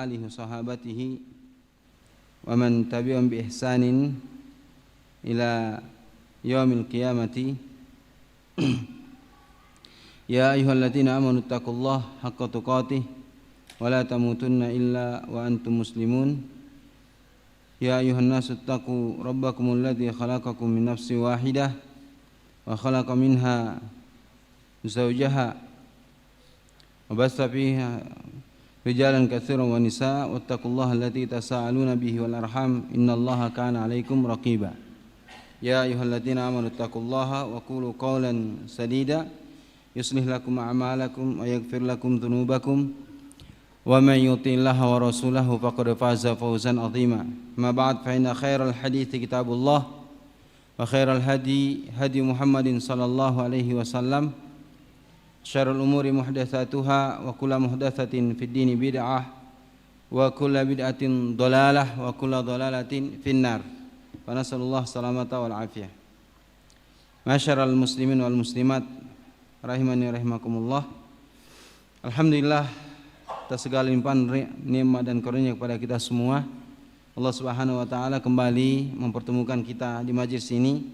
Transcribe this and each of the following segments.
alihi wa sahabatihi wa man tabi'ahum bi ihsanin ila yaumil qiyamati. Ya ayyuhalladzina amanu taqullaha haqqa tuqatih wa la tamutunna illa wa antum muslimun. Ya ayyuhan nasu taqu rabbakumul ladzi khalaqakum min nafsin wahidah wa khalaqa minha zawjaha wa bassa fiha rijalan katsiran wa nisaa wattaqullaha allati tasaaluna bihi wal arham innallaha kana 'alaikum raqiba. Ya ayyuhalladzina amanu taqullaha wa qulu qawlan sadida yuslih lakum a'malakum wa yaghfir lakum dhunubakum wa man yuti'illaha wa rasulahu faqad faza fawzan 'azima. Ma ba'd fa inna khairal hadithi kitabullah wa khairal hadi hadi Muhammadin sallallahu alaihi wasallam. Syarrul umuri muhdatsatuha wa kullu muhdatsatin fid dini bid'ah wa kullu bid'atin dhalalah wa kullu dhalalatin finnar. Wa nasallallahu salamata wal afiyah. Masyaral muslimin wal muslimat rahimani rahimakumullah. Alhamdulillah atas segala limpahan nikmat dan karunia kepada kita semua. Allah Subhanahu wa taala kembali mempertemukan kita di majelis ini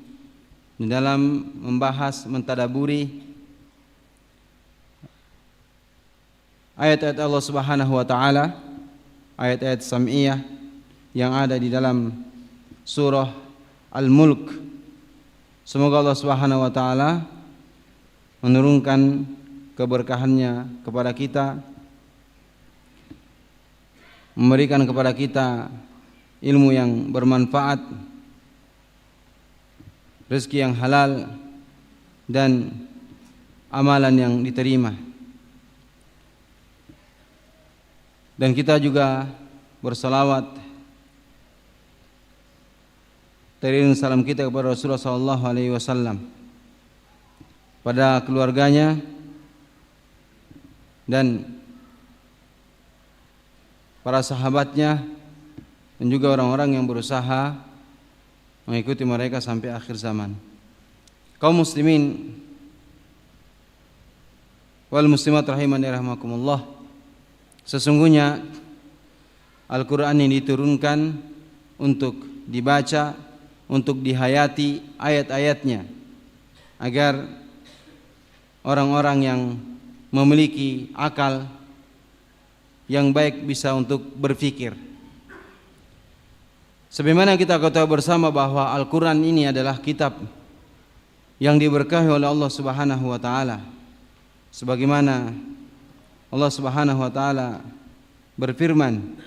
di dalam membahas mentadaburi ayat-ayat Allah Subhanahu wa taala, ayat-ayat sam'iyah yang ada di dalam surah Al-Mulk. Semoga Allah Subhanahu wa taala menurunkan keberkahannya kepada kita, memberikan kepada kita ilmu yang bermanfaat, rezeki yang halal dan amalan yang diterima. Dan kita juga bersalawat teriring salam kita kepada Rasulullah sallallahu alaihi wasallam, pada keluarganya dan para sahabatnya dan juga orang-orang yang berusaha mengikuti mereka sampai akhir zaman. Kaum muslimin wal muslimat rahimani rahimakumullah. Sesungguhnya Al-Quran ini diturunkan untuk dibaca, untuk dihayati ayat-ayatnya, agar orang-orang yang memiliki akal yang baik bisa untuk berfikir. Sebagaimana kita ketahui bersama bahwa Al-Quran ini adalah kitab yang diberkahi oleh Allah Subhanahu wa taala. Sebagaimana Allah Subhanahu wa taala berfirman,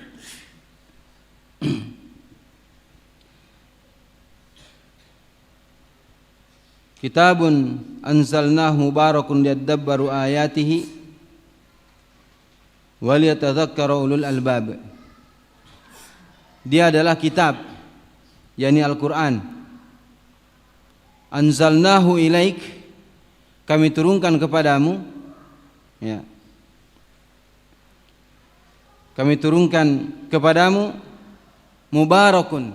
Kitabun anzalnahu mubarakun liyadabbaru ayatihi wa liyatadzakkara ulul albab. Dia adalah kitab, yakni Al-Quran. Anzalnahu ilaik, kami turunkan kepadamu, ya. Kami turunkan kepadamu, mubarakun,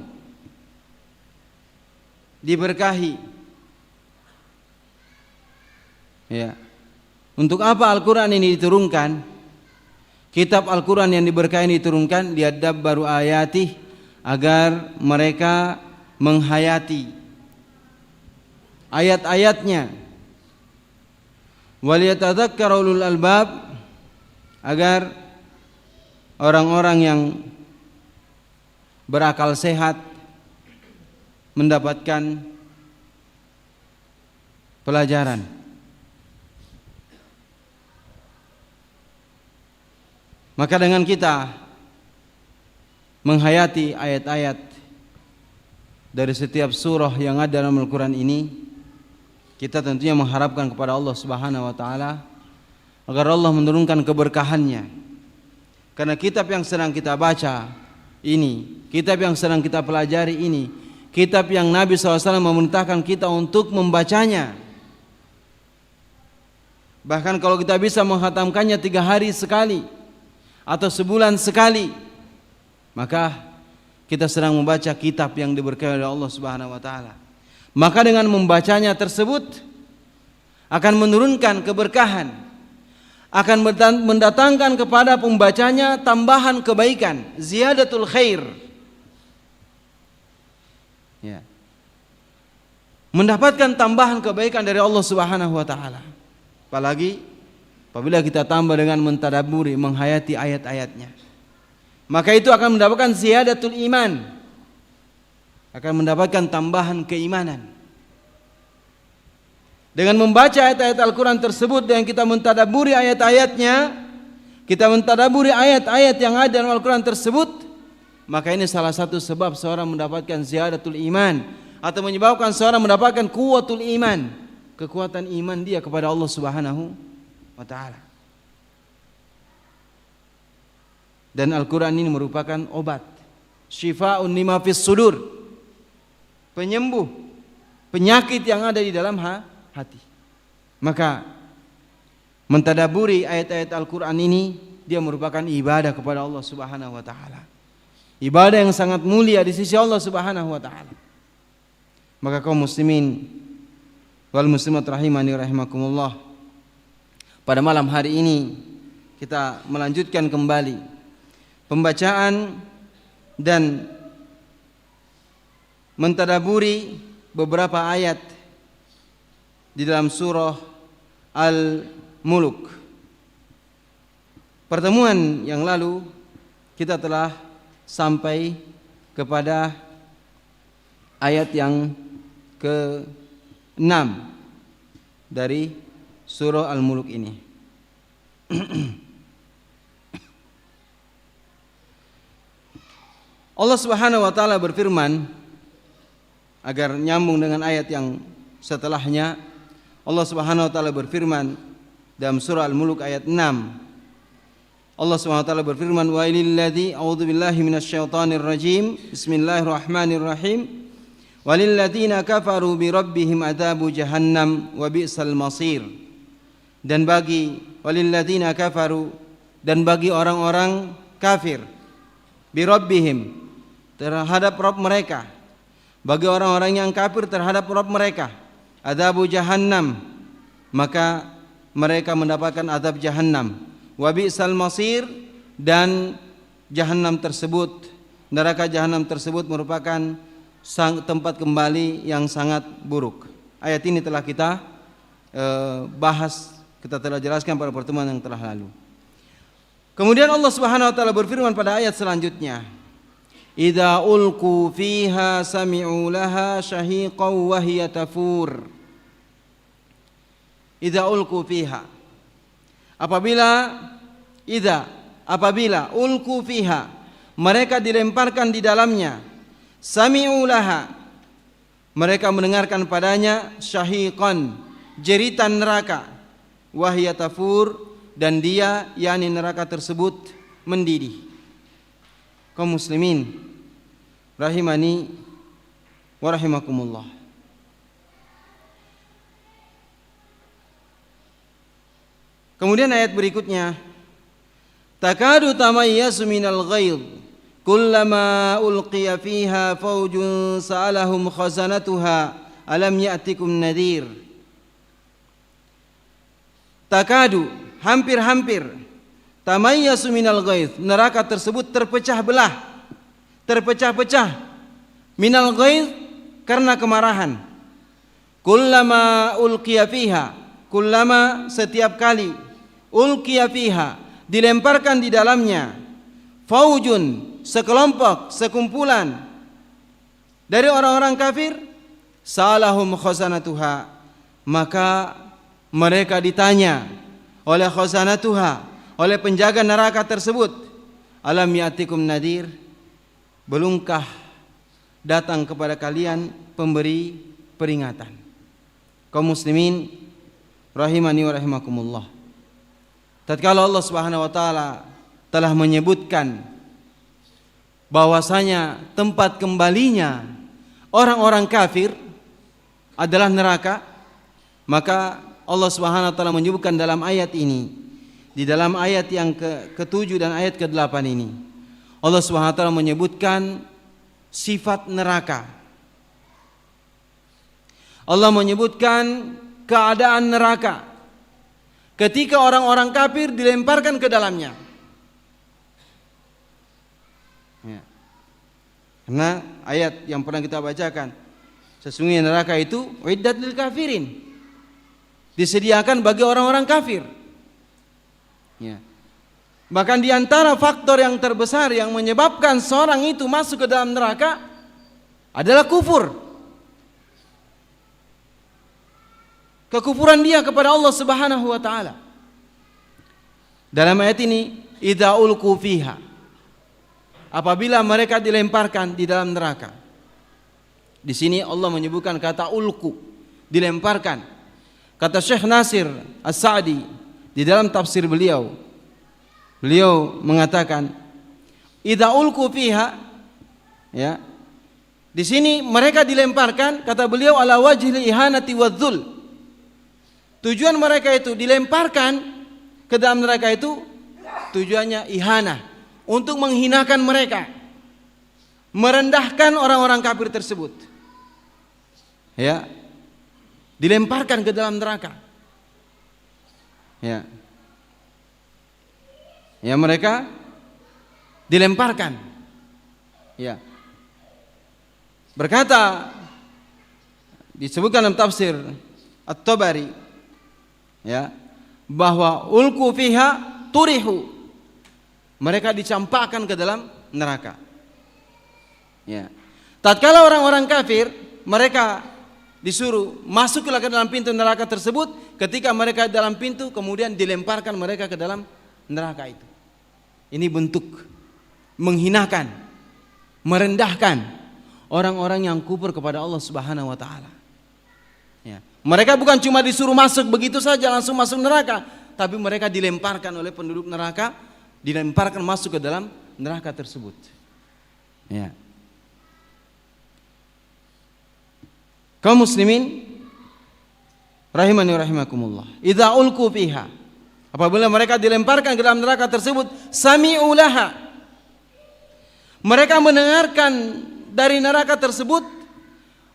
diberkahi. Ya. Untuk apa Al-Quran ini diturunkan? Kitab Al-Quran yang diberkahi ini diturunkan liyadabbaru ayatih, agar mereka menghayati ayat-ayatnya. Waliyatadzakkara ulul albab, agar orang-orang yang berakal sehat mendapatkan pelajaran. Maka dengan kita menghayati ayat-ayat dari setiap surah yang ada dalam Al-Quran ini, kita tentunya mengharapkan kepada Allah Subhanahu wa taala agar Allah menurunkan keberkahannya. Karena kitab yang sedang kita baca ini, kitab yang sedang kita pelajari ini, kitab yang Nabi SAW memerintahkan kita untuk membacanya. Bahkan kalau kita bisa menghatamkannya 3 hari sekali atau sebulan sekali, maka kita sedang membaca kitab yang diberkahi oleh Allah Subhanahu wa taala. Maka dengan membacanya tersebut akan menurunkan keberkahan, akan mendatangkan kepada pembacanya tambahan kebaikan, ziyadatul khair. Ya. Mendapatkan tambahan kebaikan dari Allah Subhanahu wa taala. Apalagi apabila kita tambah dengan mentadabburi, menghayati ayat-ayatnya. Maka itu akan mendapatkan ziyadatul iman. Akan mendapatkan tambahan keimanan. Dengan membaca ayat-ayat Al-Quran tersebut dan kita mentadabburi ayat-ayatnya, kita mentadabburi ayat-ayat yang ada dalam Al-Quran tersebut, maka ini salah satu sebab seorang mendapatkan ziyadatul iman, atau menyebabkan seorang mendapatkan kuwatul iman, kekuatan iman dia kepada Allah Subhanahu wa taala. Dan Al-Quran ini merupakan obat, syifa'un lima fis sudur, penyembuh penyakit yang ada di dalam hati. Maka mentadabburi ayat-ayat Al-Quran ini dia merupakan ibadah kepada Allah Subhanahu wa taala. Ibadah yang sangat mulia di sisi Allah Subhanahu wa taala. Maka kaum muslimin wal muslimat rahimani rahimakumullah, pada malam hari ini kita melanjutkan kembali pembacaan dan mentadabburi beberapa ayat di dalam surah Al-Mulk. Pertemuan yang lalu kita telah sampai kepada ayat yang ke-6 dari surah Al-Mulk ini. Allah Subhanahu wa taala berfirman, agar nyambung dengan ayat yang setelahnya. Allah Subhanahu wa taala berfirman dalam surah Al-Mulk ayat 6. Allah Subhanahu wa taala berfirman, wa ilil ladzi a'udzu billahi minasyaitonir rajim. Bismillahirrahmanirrahim. Walil ladzina kafaru bi rabbihim adzabu jahannam wa bi'sal masir. Dan bagi walil ladzina kafaru, dan bagi orang-orang kafir, bi rabbihim, terhadap Rabb mereka, bagi orang-orang yang kafir terhadap Rabb mereka, adzabu jahannam, maka mereka mendapatkan azab jahannam. Wa bi'sal masir, dan jahannam tersebut, neraka jahannam tersebut merupakan tempat kembali yang sangat buruk. Ayat ini telah kita bahas, kita telah jelaskan pada pertemuan yang telah lalu. Kemudian Allah Subhanahu wa taala berfirman pada ayat selanjutnya, idza ulqu fiha sami'u laha syahiqan wa hiya tafur. Idza ulqu fiha, apabila ulqu fiha, mereka dilemparkan di dalamnya, sami'u laha, mereka mendengarkan padanya, syahiqan, jeritan neraka, wa hiya tafur, dan dia yakni neraka tersebut mendidih. Kaum muslimin rahimani wa rahimakumullah, kemudian ayat berikutnya, takadu tamayyazu minal ghaidh kullama ulqiya fiha faujun sa'alahum khazanatuha alam ya'tikum nadhir. Takadu, hampir-hampir, tamayyazu minal ghaidh, neraka tersebut terpecah minal ghaidh, karena kemarahan. Kullama ulqiya fiha, kullama, setiap kali, ulqiya fiha, dilemparkan di dalamnya, faujun, sekelompok, sekumpulan dari orang-orang kafir, salahum khazanatuha, maka mereka ditanya oleh khazanatuha, oleh penjaga neraka tersebut, alam ya'tikum nadir, belumkah datang kepada kalian pemberi peringatan. Kaum muslimin rahimani wa rahimakumullah, tatkala Allah Subhanahu wa taala telah menyebutkan bahwasanya tempat kembalinya orang-orang kafir adalah neraka, maka Allah Subhanahu wa taala menyebutkan dalam ayat ini, di dalam ayat yang ke-7 dan ayat ke-8 ini, Allah Subhanahu wa taala menyebutkan sifat neraka. Allah menyebutkan keadaan neraka. ketika orang-orang kafir dilemparkan ke dalamnya. Ya. Karena ayat yang pernah kita bacakan, sesungguhnya neraka itu uiddat lil kafirin, disediakan bagi orang-orang kafir. Ya. Bahkan di antara faktor yang terbesar yang menyebabkan seorang itu masuk ke dalam neraka adalah kufur. Kekufuran dia kepada Allah Subhanahu wa taala. Dalam ayat ini, idza ulqu fiha, apabila mereka dilemparkan di dalam neraka. Di sini Allah menyebutkan kata ulqu, dilemparkan. Kata Syekh Nasir As-Sa'di di dalam tafsir beliau mengatakan idza ulqu fiha, ya. Di sini mereka dilemparkan, kata beliau, ala wajhil ihanati wadzul. Tujuan mereka itu dilemparkan ke dalam neraka itu tujuannya ihana, untuk menghinakan mereka, merendahkan orang-orang kafir tersebut. Ya. Dilemparkan ke dalam neraka. Ya. Ya, mereka dilemparkan. Ya. Berkata, disebutkan dalam tafsir At-Tabari, ya, bahwa ulqu fiha turihu, mereka dicampakkan ke dalam neraka. Ya. Tatkala orang-orang kafir, mereka disuruh masuk ke dalam pintu neraka tersebut. Ketika mereka dalam pintu, kemudian dilemparkan mereka ke dalam neraka itu. Ini bentuk menghinakan, merendahkan orang-orang yang kufur kepada Allah Subhanahu wa taala. Ya. Mereka bukan cuma disuruh masuk begitu saja langsung masuk neraka, tapi mereka dilemparkan oleh penduduk neraka, dilemparkan masuk ke dalam neraka tersebut. Ya. Kaum muslimin rahimani rahimakumullah, idza ulqu fiha, apabila mereka dilemparkan ke dalam neraka tersebut, sami'u laha, mereka mendengarkan dari neraka tersebut,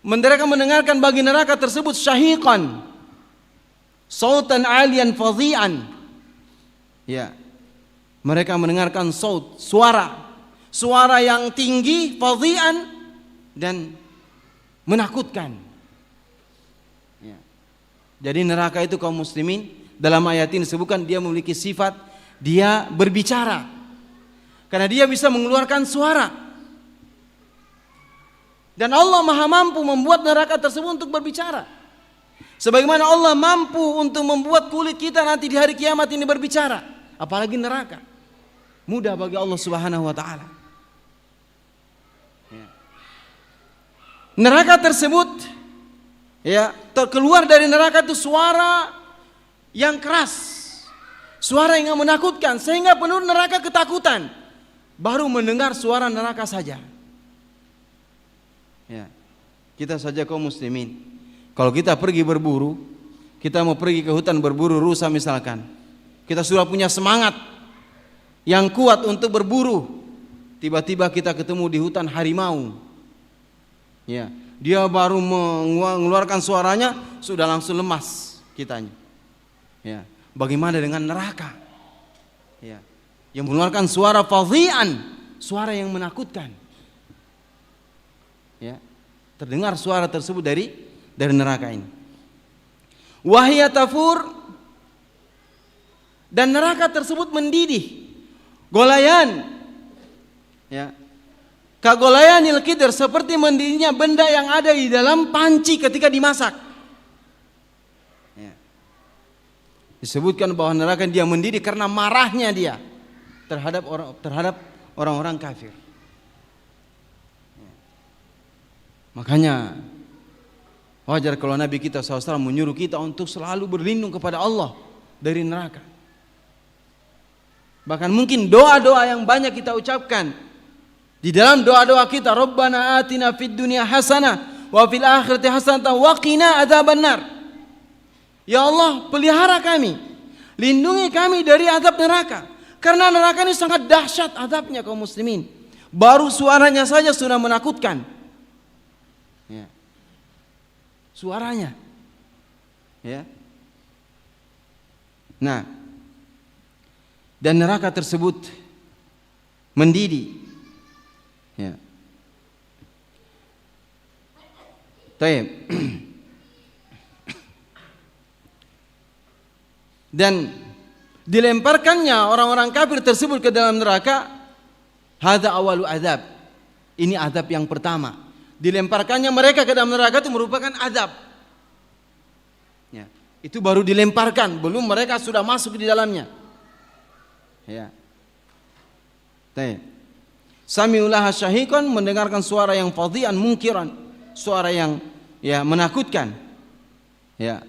mereka mendengarkan bagi neraka tersebut syahiqan, sautan alian fadhi'an. Ya. Mereka mendengarkan suara yang tinggi, fadhi'an, dan menakutkan. Ya. Jadi neraka itu kaum muslimin, dalam ayat ini disebutkan dia memiliki sifat, dia berbicara. Karena dia bisa mengeluarkan suara. Dan Allah maha mampu membuat neraka tersebut untuk berbicara. Sebagaimana Allah mampu untuk membuat kulit kita nanti di hari kiamat ini berbicara, apalagi neraka. Mudah bagi Allah Subhanahu wa taala. Ya. Neraka tersebut, ya, terkeluar dari neraka itu suara yang keras, suara yang menakutkan, sehingga penduduk neraka ketakutan baru mendengar suara neraka saja. Ya. Kita saja kaum muslimin, kalau kita pergi berburu, kita mau pergi ke hutan berburu rusa misalkan, kita sudah punya semangat yang kuat untuk berburu, tiba-tiba kita ketemu di hutan harimau. Ya, dia baru mengeluarkan suaranya sudah langsung lemas kitanya. Ya, bagaimana dengan neraka? Ya, yang mengeluarkan suara fadhi'an, suara yang menakutkan. Ya, terdengar suara tersebut dari neraka ini. Wahya tafur, dan neraka tersebut mendidih. Golayan, ya, kagolayanil qidr, seperti mendidihnya benda yang ada di dalam panci ketika dimasak. Ya. Disebutkan bahwa neraka dia mendidih karena marahnya dia terhadap orang-orang kafir. Ya. Makanya wajar kalau Nabi kita SAW menyuruh kita untuk selalu berlindung kepada Allah dari neraka. Bahkan mungkin doa-doa yang banyak kita ucapkan di dalam doa-doa kita, Rabbana atina fid dunya hasanah wa fil akhirati hasanah wa qina adzabannar. Ya Allah, pelihara kami, lindungi kami dari azab neraka, karena neraka ini sangat dahsyat azabnya kaum muslimin. Baru suaranya saja sudah menakutkan. Ya. Suaranya. Ya. Nah, dan neraka tersebut mendidih. Ya. Taib. Dan dilemparkannya orang-orang kafir tersebut ke dalam neraka. Hadza awalu azab. Ini azab yang pertama. Dilemparkannya mereka ke dalam neraka itu merupakan azab. Ya, itu baru dilemparkan, belum mereka sudah masuk di dalamnya. Ya. Taib. Sami'ulaha syahiqan, mendengarkan suara yang fadhi'an munkiran, suara yang menakutkan. Ya.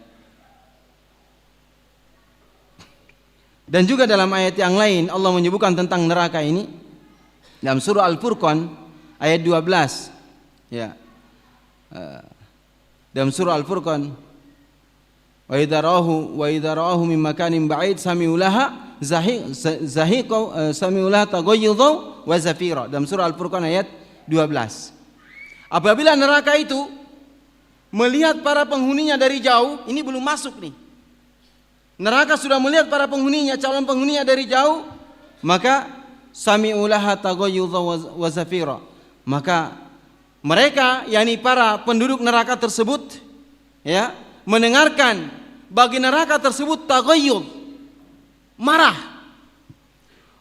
Dan juga dalam ayat yang lain Allah menyebutkan tentang neraka ini dalam surah Al-Furqan ayat 12. Ya. Dalam surah Al-Furqan, wa idza ra'ahu min makanin ba'id sami'ulaha zahiqa sami'ulaha taghayyudha wa zafira. Dalam surah Al-Furqan ayat 12. Apabila neraka itu melihat para penghuninya dari jauh, ini belum masuk nih. Neraka sudah melihat para penghuninya, calon penghuninya dari jauh, maka sami'ulaha taghayyudha wa zafira. Maka mereka, yakni para penduduk neraka tersebut, ya, mendengarkan bagi neraka tersebut taghayyud, marah,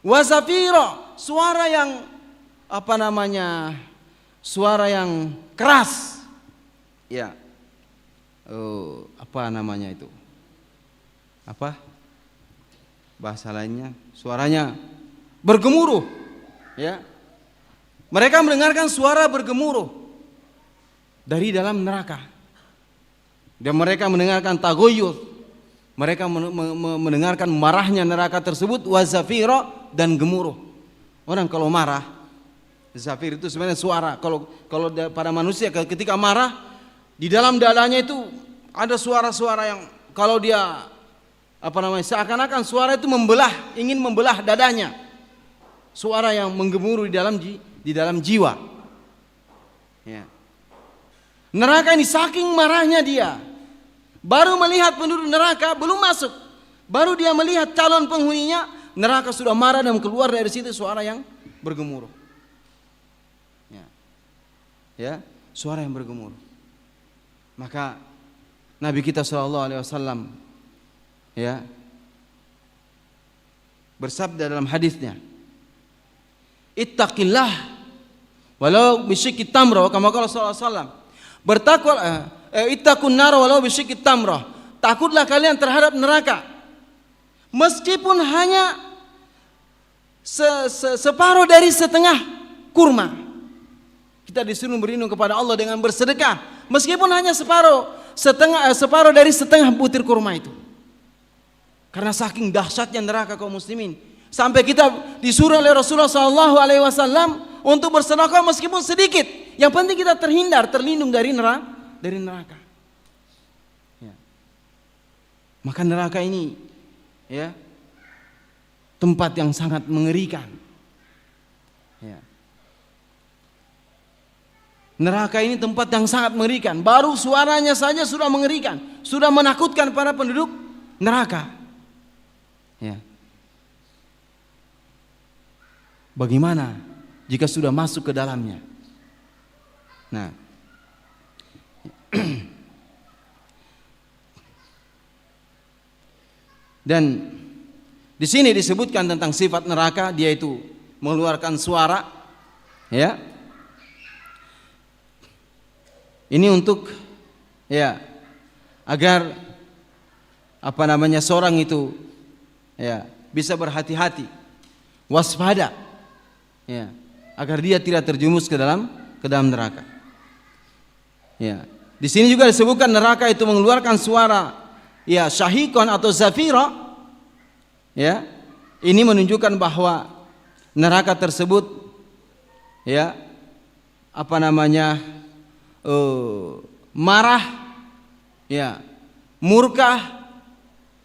wa zafira, suara yang suara yang keras. Ya. Apa namanya itu? Apa bahasa lainnya, suaranya bergemuruh, ya. Mereka mendengarkan suara bergemuruh dari dalam neraka, dan mereka mendengarkan taghayyud, mereka mendengarkan marahnya neraka tersebut, wazafira, dan gemuruh. Orang kalau marah, zafir itu sebenarnya suara. Kalau pada manusia ketika marah, di dalam dadanya itu ada suara-suara yang kalau dia seakan-akan suara itu ingin membelah dadanya. Suara yang menggemuruh di dalam jiwa. Ya. Neraka ini saking marahnya dia, baru melihat penduduk neraka belum masuk, baru dia melihat calon penghuninya, neraka sudah marah dan keluar dari situ suara yang bergemuruh. Ya, suara yang bergemuruh. Maka Nabi kita SAW ya bersabda dalam hadisnya, ittaqillah walau bisyikki tamrah, kama qala sallallahu alaihi wasallam. Bertakwa, ittaqun nar walau bisyikki tamrah. Takutlah kalian terhadap neraka meskipun hanya separuh dari setengah kurma. Kita disuruh berlindung kepada Allah dengan bersedekah meskipun hanya separuh dari setengah butir kurma itu. Karena saking dahsyatnya neraka kaum muslimin, sampai kita disuruh oleh Rasulullah SAW untuk bersedekah meskipun sedikit. Yang penting kita terlindung dari neraka. Ya. Maka neraka ini, ya, tempat yang sangat mengerikan. Ya. Neraka ini tempat yang sangat mengerikan. Baru suaranya saja sudah mengerikan, sudah menakutkan para penduduk neraka. Ya. Bagaimana jika sudah masuk ke dalamnya? Nah, dan di sini disebutkan tentang sifat neraka, dia itu mengeluarkan suara, ya. Ini untuk, ya, agar seorang itu, ya, bisa berhati-hati, waspada, ya, agar dia tidak terjumus ke dalam neraka. Ya, di sini juga disebutkan neraka itu mengeluarkan suara, ya, syahiqan atau zafira. Ya, ini menunjukkan bahwa neraka tersebut, ya, marah, ya, murka,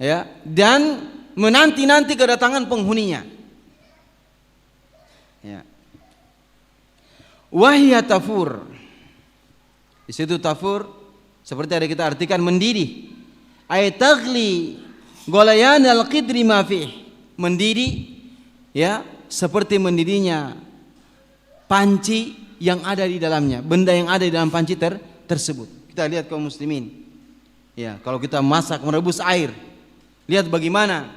ya, dan menanti-nanti kedatangan penghuninya. Ya. Wahya tafur. Di situ tafur seperti ada kita artikan mendidih. Ay taghli Golayan al-qidri ma fih, mendidih ya seperti mendidihnya panci yang ada di dalamnya, benda yang ada di dalam panci tersebut. Kita lihat kaum muslimin. Ya, kalau kita masak merebus air, lihat bagaimana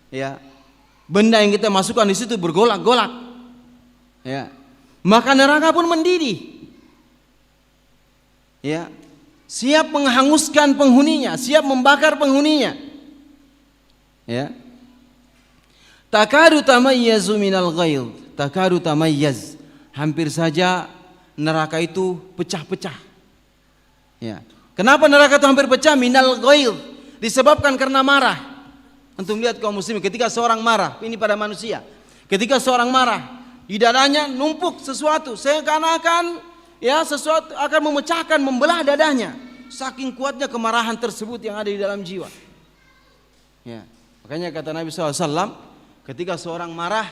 ya benda yang kita masukkan di situ bergolak-golak. Ya. Maka neraka pun mendidih. Ya. Siap menghanguskan penghuninya, siap membakar penghuninya. Ya. Takadu tamayyazu minal ghaidh, takadu tamayyaz. Hampir saja neraka itu pecah-pecah. Ya. Kenapa neraka itu hampir pecah? Minal ghaidh, disebabkan karena marah. Antum lihat kaum muslimin ketika seorang marah, ini pada manusia. Ketika seorang marah, di dadanya numpuk sesuatu, seakan-akan ya sesuatu akan memecahkan, membelah dadanya. Saking kuatnya kemarahan tersebut yang ada di dalam jiwa. Ya. Makanya kata Nabi SAW, ketika seorang marah,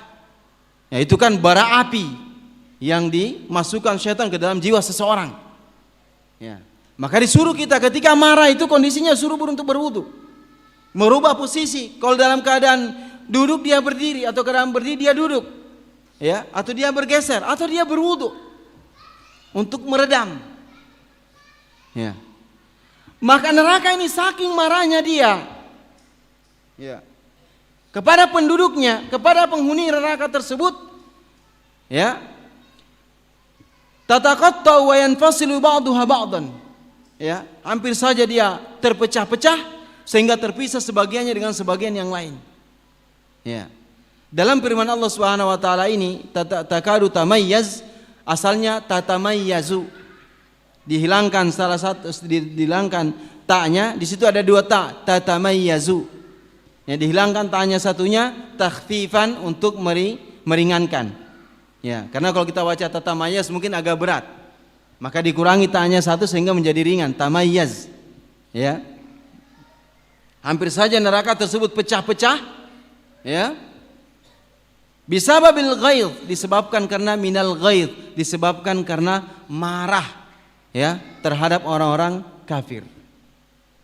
ya itu kan bara api yang dimasukkan syaitan ke dalam jiwa seseorang. Ya. Maka disuruh kita ketika marah itu kondisinya suruh untuk berwudu, merubah posisi. Kalau dalam keadaan duduk dia berdiri, atau keadaan berdiri dia duduk, ya, atau dia bergeser, atau dia berwudu untuk meredam. Ya. Maka neraka ini saking marahnya dia, ya, kepada penduduknya, kepada penghuni neraka tersebut, ya, tataqatta'u wa yanfasilu ba'daha ba'dan. Ya, hampir saja dia terpecah-pecah sehingga terpisah sebagiannya dengan sebagian yang lain. Ya. Dalam firman Allah Subhanahu wa taala ini, takadu tamayyaz, asalnya tatamayyazu. Dihilangkan salah satu, dihilangkan ta'nya, di situ ada dua ta, tatamayyazu. Ya, dihilangkan ta'nya satunya takhfifan untuk meringankan. Ya, karena kalau kita baca tatamayaz mungkin agak berat. Maka dikurangi ta'nya satu sehingga menjadi ringan, tamayyaz. Ya. Hampir saja neraka tersebut pecah-pecah, ya. Bisababil ghaidh, disebabkan karena minal ghaidh, disebabkan karena marah, ya, terhadap orang-orang kafir.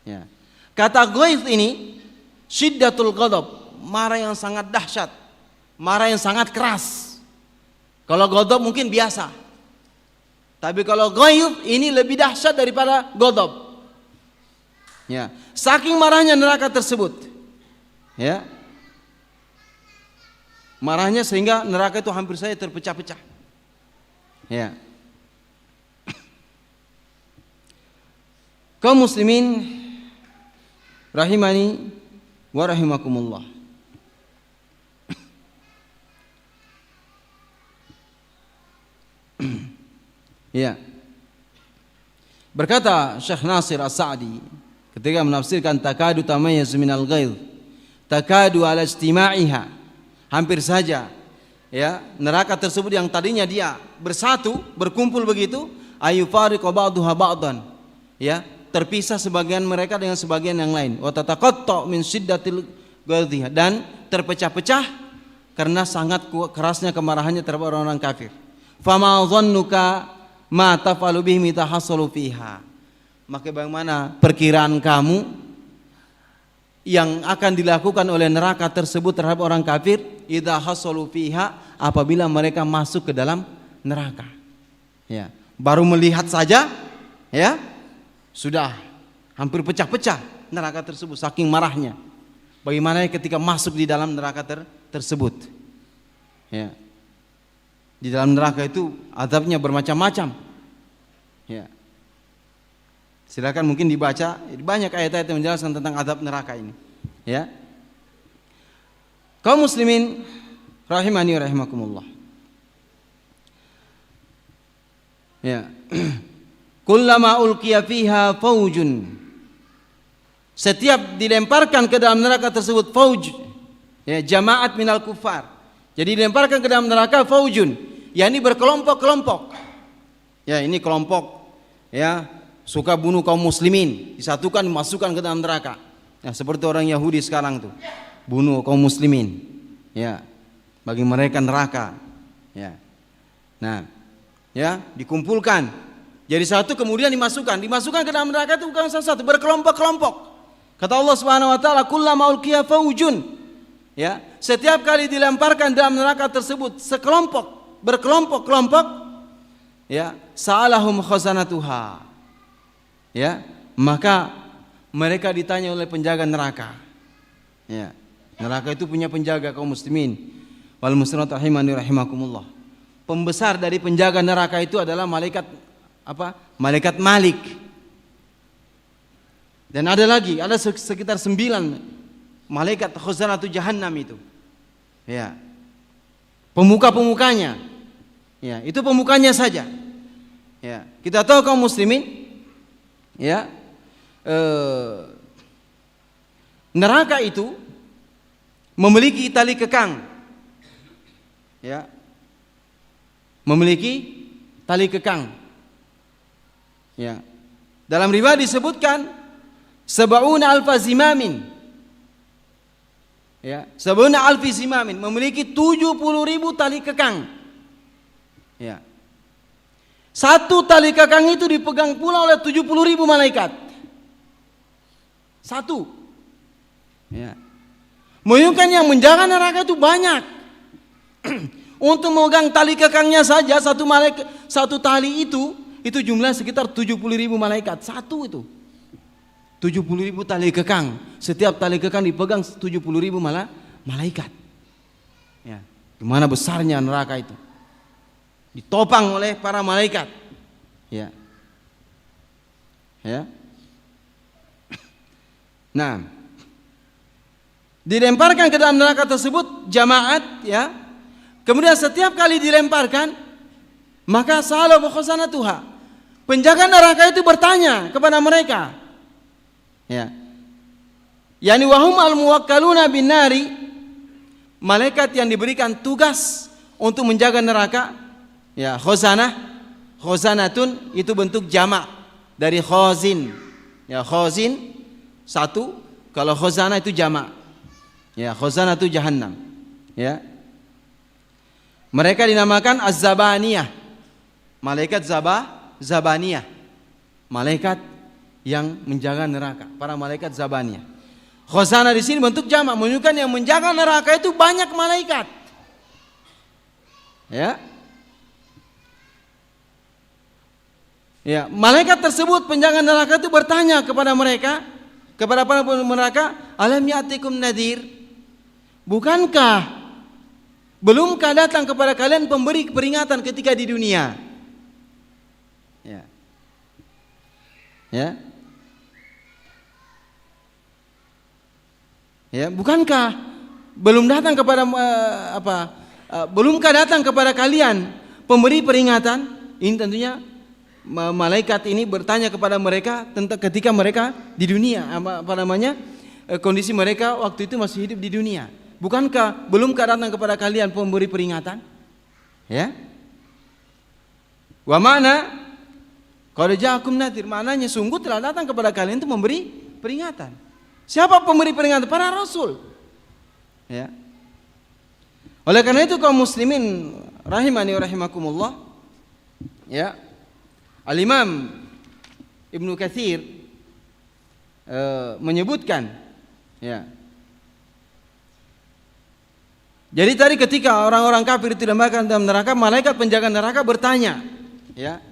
Ya. Kata ghaidh ini syiddatul ghadab, marah yang sangat dahsyat, marah yang sangat keras. Kalau ghadab mungkin biasa. Tapi kalau ghaidh ini lebih dahsyat daripada ghadab. Ya, saking marahnya neraka tersebut. Ya. Marahnya sehingga neraka itu hampir saja terpecah-pecah. Ya. Kaum muslimin rahimani wa rahimakumullah. Ya. Berkata Syekh Nasir As-Sa'di ketika menafsirkan takadu tamayyazu minal ghaidh, takadu ala istima'iha, hampir saja ya neraka tersebut yang tadinya dia bersatu, berkumpul begitu, ayufariqu ba'daha ba'dan, ya, terpisah sebagian mereka dengan sebagian yang lain, wa tataqatta min syiddatil ghaidhiha, dan terpecah-pecah karena sangat kerasnya kemarahannya terhadap orang-orang kafir. Fama dhannuka ma tafalu bihim tahassalu fiha, maka bagaimana perkiraan kamu yang akan dilakukan oleh neraka tersebut terhadap orang kafir idza hasalu fiha, apabila mereka masuk ke dalam neraka. Ya, baru melihat saja ya sudah hampir pecah-pecah neraka tersebut saking marahnya. Bagaimana ketika masuk di dalam neraka tersebut? Ya. Di dalam neraka itu azabnya bermacam-macam. Ya. Silakan mungkin dibaca, banyak ayat-ayat yang menjelaskan tentang azab neraka ini. Ya. Kaum muslimin rahimani wa rahimakumullah. Ya. Kullama ulqiya fiha faujun, setiap dilemparkan ke dalam neraka tersebut fauj, ya, jamaat minal kufar. Jadi dilemparkan ke dalam neraka faujun, yakni berkelompok-kelompok. Ya, ini kelompok ya suka bunuh kaum muslimin, disatukan dimasukkan ke dalam neraka. Ya, seperti orang Yahudi sekarang tuh, bunuh kaum muslimin. Ya. Bagi mereka neraka. Ya. Nah, ya, dikumpulkan jadi satu kemudian dimasukkan ke dalam neraka itu bukan satu, berkelompok-kelompok. Kata Allah Subhanahu wa taala, "Kullama ulqiya faujun." Ya, setiap kali dilemparkan dalam neraka tersebut berkelompok-kelompok, ya, sa'alahum khazanatuha. Ya, maka mereka ditanya oleh penjaga neraka. Ya, neraka itu punya penjaga kaum muslimin. Wal muslimat rahimani rahimakumullah. Pembesar dari penjaga neraka itu adalah malaikat apa? Malaikat Malik. Dan ada lagi, ada sekitar 9 malaikat khazanatu jahannam itu. Ya. Pemuka-pemukanya. Ya, itu pemukanya saja. Ya, kita tahu kaum muslimin, ya, neraka itu memiliki tali kekang. Ya. Memiliki tali kekang. Ya. Dalam riwayat disebutkan sab'una alfa zimamin. Ya, sab'una alfi zimamin, memiliki 70.000 tali kekang. Ya. Satu tali kekang itu dipegang pula oleh 70.000 malaikat. Satu. Ya. Menunjukkan yang menjaga neraka itu banyak. Untuk memegang tali kekangnya saja satu tali itu jumlah sekitar 70.000 malaikat. Satu itu 70.000 tali kekang. Setiap tali kekang dipegang 70.000 malaikat. Ya, gimana besarnya neraka itu? Ditopang oleh para malaikat. Ya. Ya. Nah, dilemparkan ke dalam neraka tersebut jamaat, ya. Kemudian setiap kali dilemparkan, maka sahalu khazanatuha, penjaga neraka itu bertanya kepada mereka, ya, yani wahum al-muwakkaluna bin nari, malaikat yang diberikan tugas untuk menjaga neraka, ya, khazanatun itu bentuk jamak dari khazin, ya, khazin satu, kalau khazanah itu jamak, ya, khazanatu jahannam, ya. Mereka dinamakan az-zabaniyah, malaikat zabaniyah, malaikat yang menjaga neraka, para malaikat zabaniyah. Khazanah di sini bentuk jamak, menunjukkan yang menjaga neraka itu banyak malaikat. Ya. Ya, malaikat tersebut penjaga neraka itu bertanya kepada mereka, kepada para penghuni neraka, "Alam ya'tikum nadhir?" Bukankah belumkah datang kepada kalian pemberi peringatan ketika di dunia? Ya. Ya. Ya, bukankah belum datang kepada belumkah datang kepada kalian pemberi peringatan? Ini tentunya malaikat ini bertanya kepada mereka tentang ketika mereka di dunia, kondisi mereka waktu itu masih hidup di dunia. Bukankah belumkah datang kepada kalian pemberi peringatan? Ya. Wa mana qad ja'akum nadhir, maknanya sungguh telah datang kepada kalian itu memberi peringatan. Siapa pemberi peringatan? Para rasul. Ya. Oleh karena itu kaum muslimin rahimani wa rahimakumullah, ya. Al-Imam Ibnu Katsir menyebutkan, ya. Jadi tadi ketika orang-orang kafir dilemparkan dalam neraka, malaikat penjaga neraka bertanya, ya,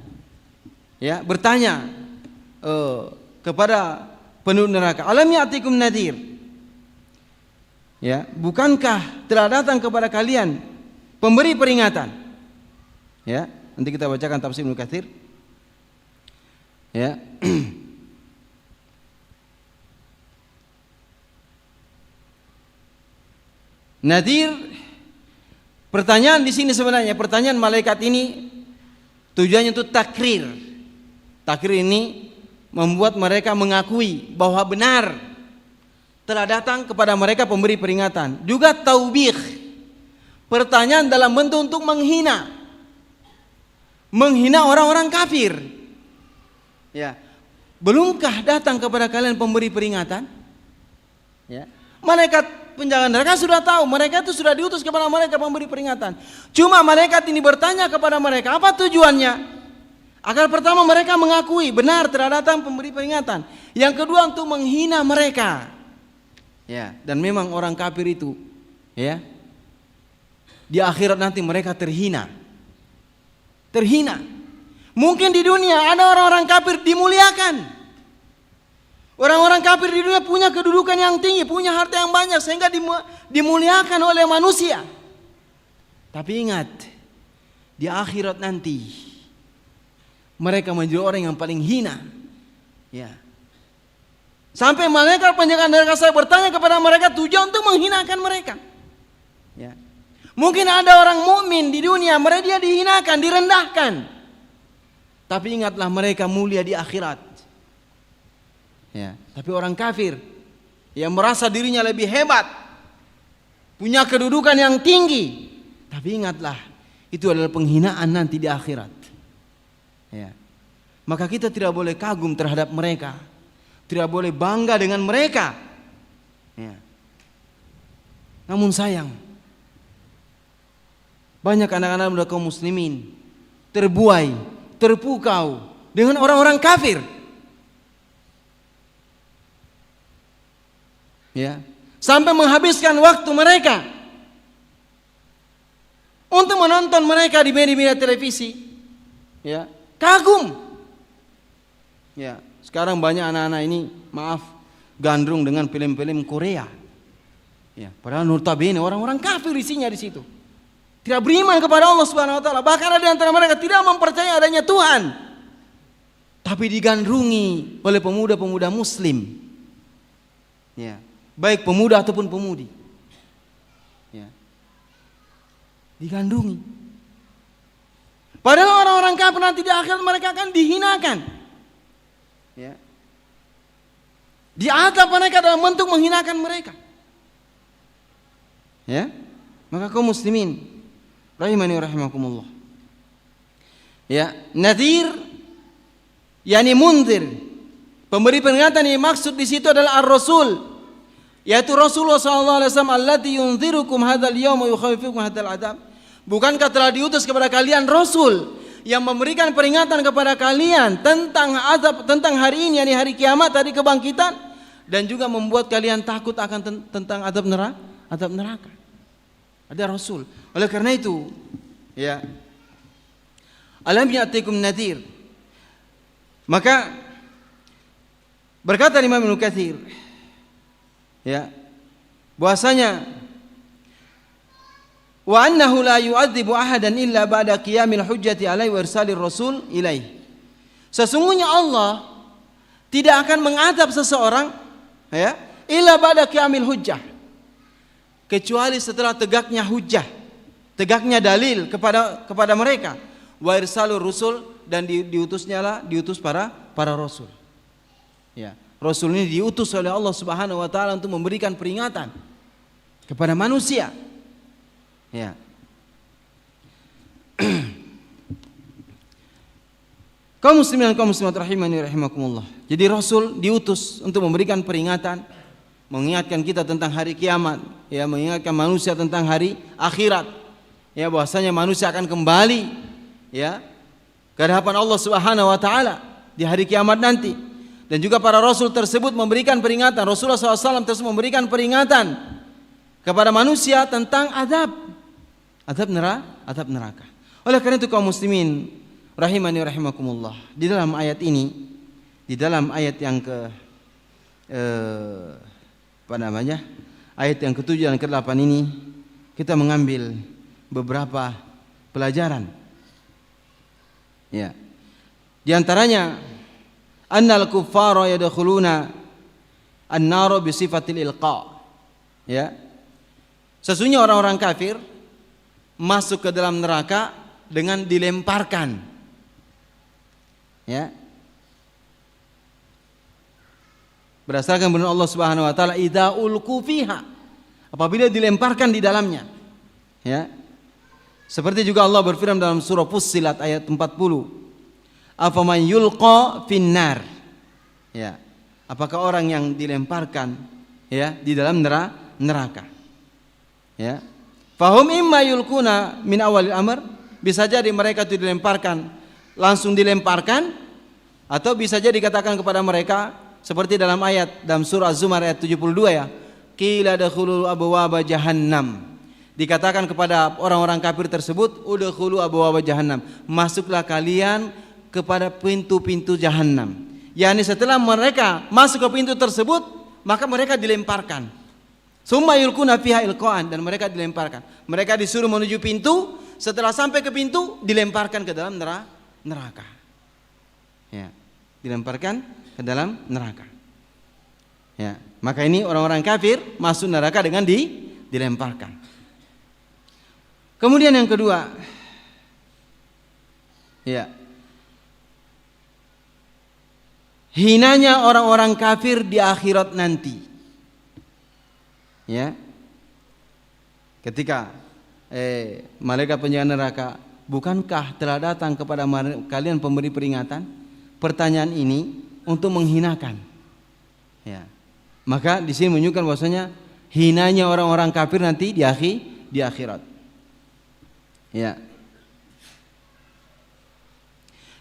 ya, bertanya kepada penduduk neraka, "Alam ya'tikum nadhir?" Ya, bukankah telah datang kepada kalian pemberi peringatan? Ya, nanti kita bacakan tafsir Ibnu Katsir. Ya. Nadhir, pertanyaan di sini sebenarnya pertanyaan malaikat ini tujuannya untuk takrir. Takrir ini membuat mereka mengakui bahwa benar telah datang kepada mereka pemberi peringatan. Juga taubih, pertanyaan dalam bentuk untuk menghina orang-orang kafir. Ya, belumkah datang kepada kalian pemberi peringatan? Ya, malaikat penjaga neraka sudah tahu, mereka itu sudah diutus kepada mereka pemberi peringatan. Cuma malaikat ini bertanya kepada mereka, apa tujuannya? Agar pertama mereka mengakui benar telah datang pemberi peringatan. Yang kedua untuk menghina mereka. Ya, dan memang orang kafir itu, ya, di akhirat nanti mereka terhina. Terhina. Mungkin di dunia ada orang-orang kafir dimuliakan. Orang-orang kafir di dunia punya kedudukan yang tinggi, punya harta yang banyak sehingga dimuliakan oleh manusia. Tapi ingat, di akhirat nanti mereka menjadi orang yang paling hina. Ya. Sampai malaikat penjaga neraka saya bertanya kepada mereka tujuan untuk menghinakan mereka. Ya. Mungkin ada orang mukmin di dunia, mereka dia dihinakan, direndahkan. Tapi ingatlah mereka mulia di akhirat. Ya, tapi orang kafir yang merasa dirinya lebih hebat, punya kedudukan yang tinggi, tapi ingatlah itu adalah penghinaan nanti di akhirat. Ya. Maka kita tidak boleh kagum terhadap mereka, tidak boleh bangga dengan mereka. Ya. Namun sayang, banyak anak-anak muda kaum muslimin terbuai, terpukau dengan orang-orang kafir. Ya, sampai menghabiskan waktu mereka untuk menonton mereka di media-media televisi. Ya, kagum. Ya, sekarang banyak anak-anak ini, maaf, gandrung dengan film-film Korea. Ya, padahal notabene orang-orang kafir isinya di situ. Tidak beriman kepada Allah Subhanahu wa taala, bahkan ada di antara mereka tidak mempercayai adanya Tuhan. Tapi digandrungi oleh pemuda-pemuda muslim. Ya. Baik pemuda ataupun pemudi, ya, digandrungi. Padahal orang-orang kafir nanti di akhirat mereka akan dihinakan, ya, diazab mereka dalam bentuk menghinakan mereka. Ya, maka kaum muslimin rahimani rahimakumullah. Ya, nadhir, yakni munzir, pemberi peringatan yang maksud di situ adalah ar-rasul. Yaitu Rasulullah SAW allati yunzirukum hadzal yaum wa yukhawifukum hadzal adab. Bukankah telah diutus kepada kalian Rasul yang memberikan peringatan kepada kalian tentang azab, tentang hari ini, yakni hari kiamat, hari kebangkitan, dan juga membuat kalian takut akan tentang azab neraka. Ada Rasul. Oleh karena itu, ya, alam ya'tikum nadhir. Maka berkata Imam Ibnu Katsir, ya, bahwasanya wa annahu la yu'adzibu ahadan illa ba'da qiyamil hujjati alaihi wa irsalir rasul ilaihi. Sesungguhnya Allah tidak akan mengadab seseorang, ya, illa ba'da qiyamil hujjah, kecuali setelah tegaknya hujjah, tegaknya dalil kepada mereka, wa irsalur rusul, dan diutus para rasul. Ya. Rasul ini diutus oleh Allah Subhanahu wa taala untuk memberikan peringatan kepada manusia. Ya. Kaum muslimin dan kaum muslimat rahimani rahimakumullah. Jadi Rasul diutus untuk memberikan peringatan, mengingatkan kita tentang hari kiamat, ya, mengingatkan manusia tentang hari akhirat. Ya, bahwasanya manusia akan kembali, ya, ke hadapan Allah Subhanahu wa taala di hari kiamat nanti. Dan juga para rasul tersebut memberikan peringatan. Rasulullah SAW tersebut memberikan peringatan kepada manusia tentang azab neraka. Oleh karena itu kaum muslimin rahimani rahimakumullah, di dalam ayat ini, di dalam ayat yang ayat yang ke-7 dan ke-8 ini, kita mengambil beberapa pelajaran. Ya. Di antaranya annal kuffara yadkhuluna an-nar bi sifatil ilqa. Ya. Sesungguhnya orang-orang kafir masuk ke dalam neraka dengan dilemparkan. Ya. Berdasarkan firman Allah Subhanahu wa taala, idza ulqu fiha, apabila dilemparkan di dalamnya. Ya. Seperti juga Allah berfirman dalam surah Fussilat ayat 40. Afaman yulqa finnar. Ya. Apakah orang yang dilemparkan, ya, di dalam neraka? Ya. Fahum imma yulquna min awalil amr, bisa jadi mereka itu dilemparkan langsung dilemparkan, atau bisa jadi dikatakan kepada mereka seperti dalam ayat dalam surah Az-Zumar ayat 72 ya, qila dakhulul abwaaba jahannam. Dikatakan kepada orang-orang kafir tersebut, udkhulu abwaaba jahannam, masuklah kalian kepada pintu-pintu jahannam. Yani setelah mereka masuk ke pintu tersebut, maka mereka dilemparkan. Summa yulquna fiha ilqaan, dan mereka dilemparkan. Mereka disuruh menuju pintu, setelah sampai ke pintu dilemparkan ke dalam neraka. Ya, dilemparkan ke dalam neraka. Ya, maka ini orang-orang kafir masuk neraka dengan dilemparkan. Kemudian yang kedua, ya, hinanya orang-orang kafir di akhirat nanti. Ya, ketika malaikat penjaga neraka, bukankah telah datang kepada kalian pemberi peringatan? Pertanyaan ini untuk menghinakan. Ya, maka di sini menunjukkan bahwasanya hinanya orang-orang kafir nanti di akhirat. Ya.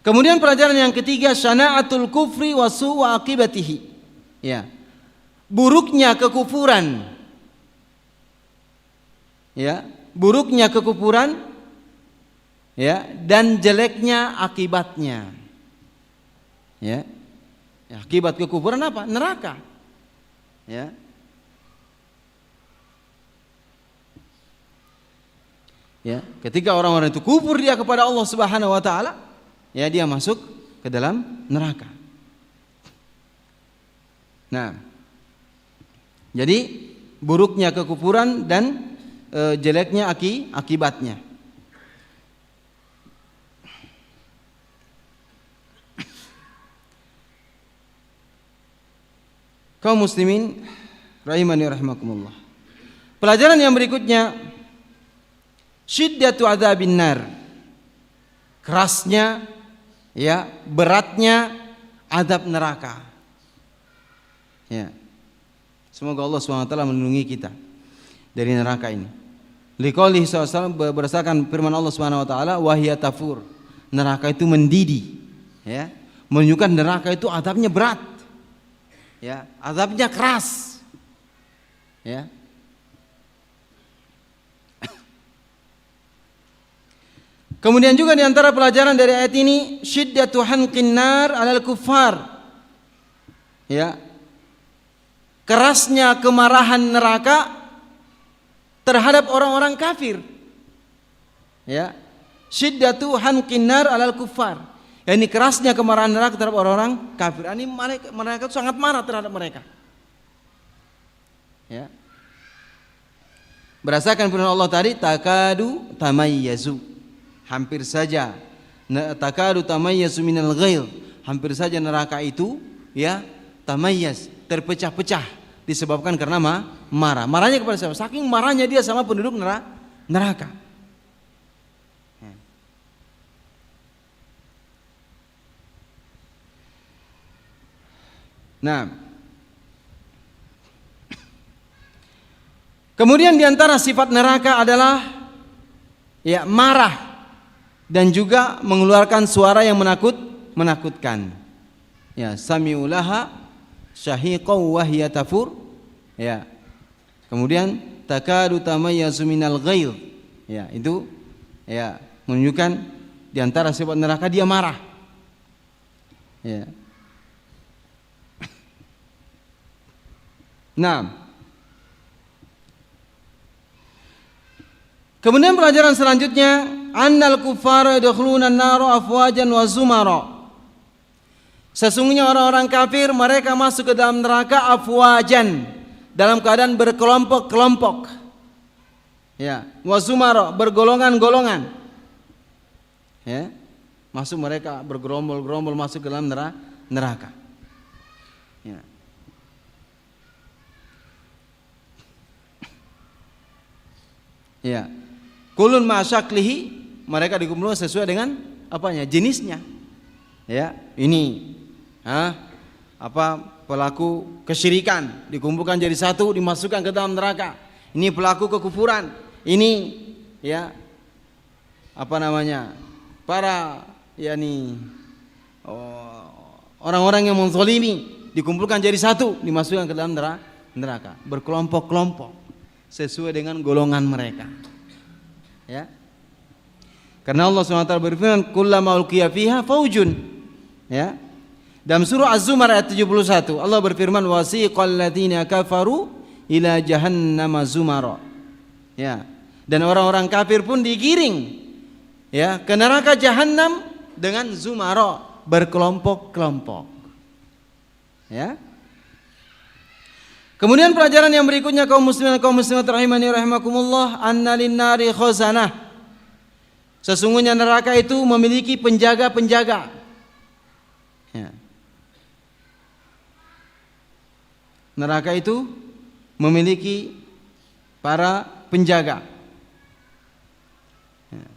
Kemudian pelajaran yang ketiga, syana'atul kufri wa su'u aqibatihi. Ya. Buruknya kekufuran. Ya, buruknya kekufuran, ya, dan jeleknya akibatnya. Ya. Ya, akibat kekufuran apa? Neraka. Ya. Ya, ketika orang-orang itu kufur dia kepada Allah Subhanahu wa taala, ya, dia masuk ke dalam neraka. Nah, jadi buruknya kekufuran dan jeleknya akibatnya. Kaum muslimin rahimani rahimakumullah. Pelajaran yang berikutnya, syiddatu adzabin nar. Kerasnya, ya, beratnya azab neraka. Ya. Semoga Allah SWT melindungi kita dari neraka ini. Liqaulihi SAW, berdasarkan firman Allah SWT, wahya tafur. Neraka itu mendidih, ya. Menunjukkan neraka itu azabnya berat. Ya, azabnya keras. Ya. Kemudian juga di antara pelajaran dari ayat ini, syiddatu hanqin nar 'alal kuffar. Ya. Kerasnya kemarahan neraka terhadap orang-orang kafir. Ya. Syiddatu hanqin nar 'alal kuffar. Ini kerasnya kemarahan neraka terhadap orang-orang kafir. Ini mereka sangat marah terhadap mereka. Ya. Berdasarkan firman Allah tadi, takadu tamayyazu. Hampir saja takadu tamayyazu minal ghail. Hampir saja neraka itu, ya, tamayyaz, terpecah-pecah disebabkan karena marah. Marahnya kepada siapa? Saking marahnya dia sama penduduk neraka. Nah, kemudian diantara sifat neraka adalah, ya, marah dan juga mengeluarkan suara yang menakutkan. Ya, sami'ulaha syahiqaw wa hiya tafur. Ya. Kemudian takadu tamayyazu minal ghail. Ya, itu, ya, menunjukkan diantara sifat neraka dia marah. Ya. Nah, kemudian pelajaran selanjutnya, annal kuffara yadkhuluna an-nara afwajan wa zumara. Sesungguhnya orang-orang kafir mereka masuk ke dalam neraka afwajan, dalam keadaan berkelompok-kelompok. Ya, wa zumara, bergolongan-golongan. Ya, masuk mereka bergerombol-gerombol masuk ke dalam neraka. Ya. Ya, kulun ma'asyaklihi, mereka dikumpulkan sesuai dengan apanya? Jenisnya. Ya, ini pelaku kesyirikan dikumpulkan jadi satu, dimasukkan ke dalam neraka. Ini pelaku kekufuran. Ini, ya, para yakni orang-orang yang menzalimi dikumpulkan jadi satu, dimasukkan ke dalam neraka berkelompok-kelompok sesuai dengan golongan mereka. Ya. Karena Allah SWT berfirman, "Kullama ulqiya fiha faujun." Ya. Dalam surah Az-Zumar ayat 71, Allah berfirman, "Wasiqal ladzina kafaru ila jahannama zumara." Ya. Dan orang-orang kafir pun digiring ya ke neraka jahanam dengan zumara, berkelompok-kelompok. Ya. Kemudian pelajaran yang berikutnya kaum muslimin dan kaum muslimat rahimani rahimakumullah, anna lin-nari khazanah. Sesungguhnya neraka itu memiliki penjaga-penjaga. Ya. Neraka itu memiliki para penjaga. Ya.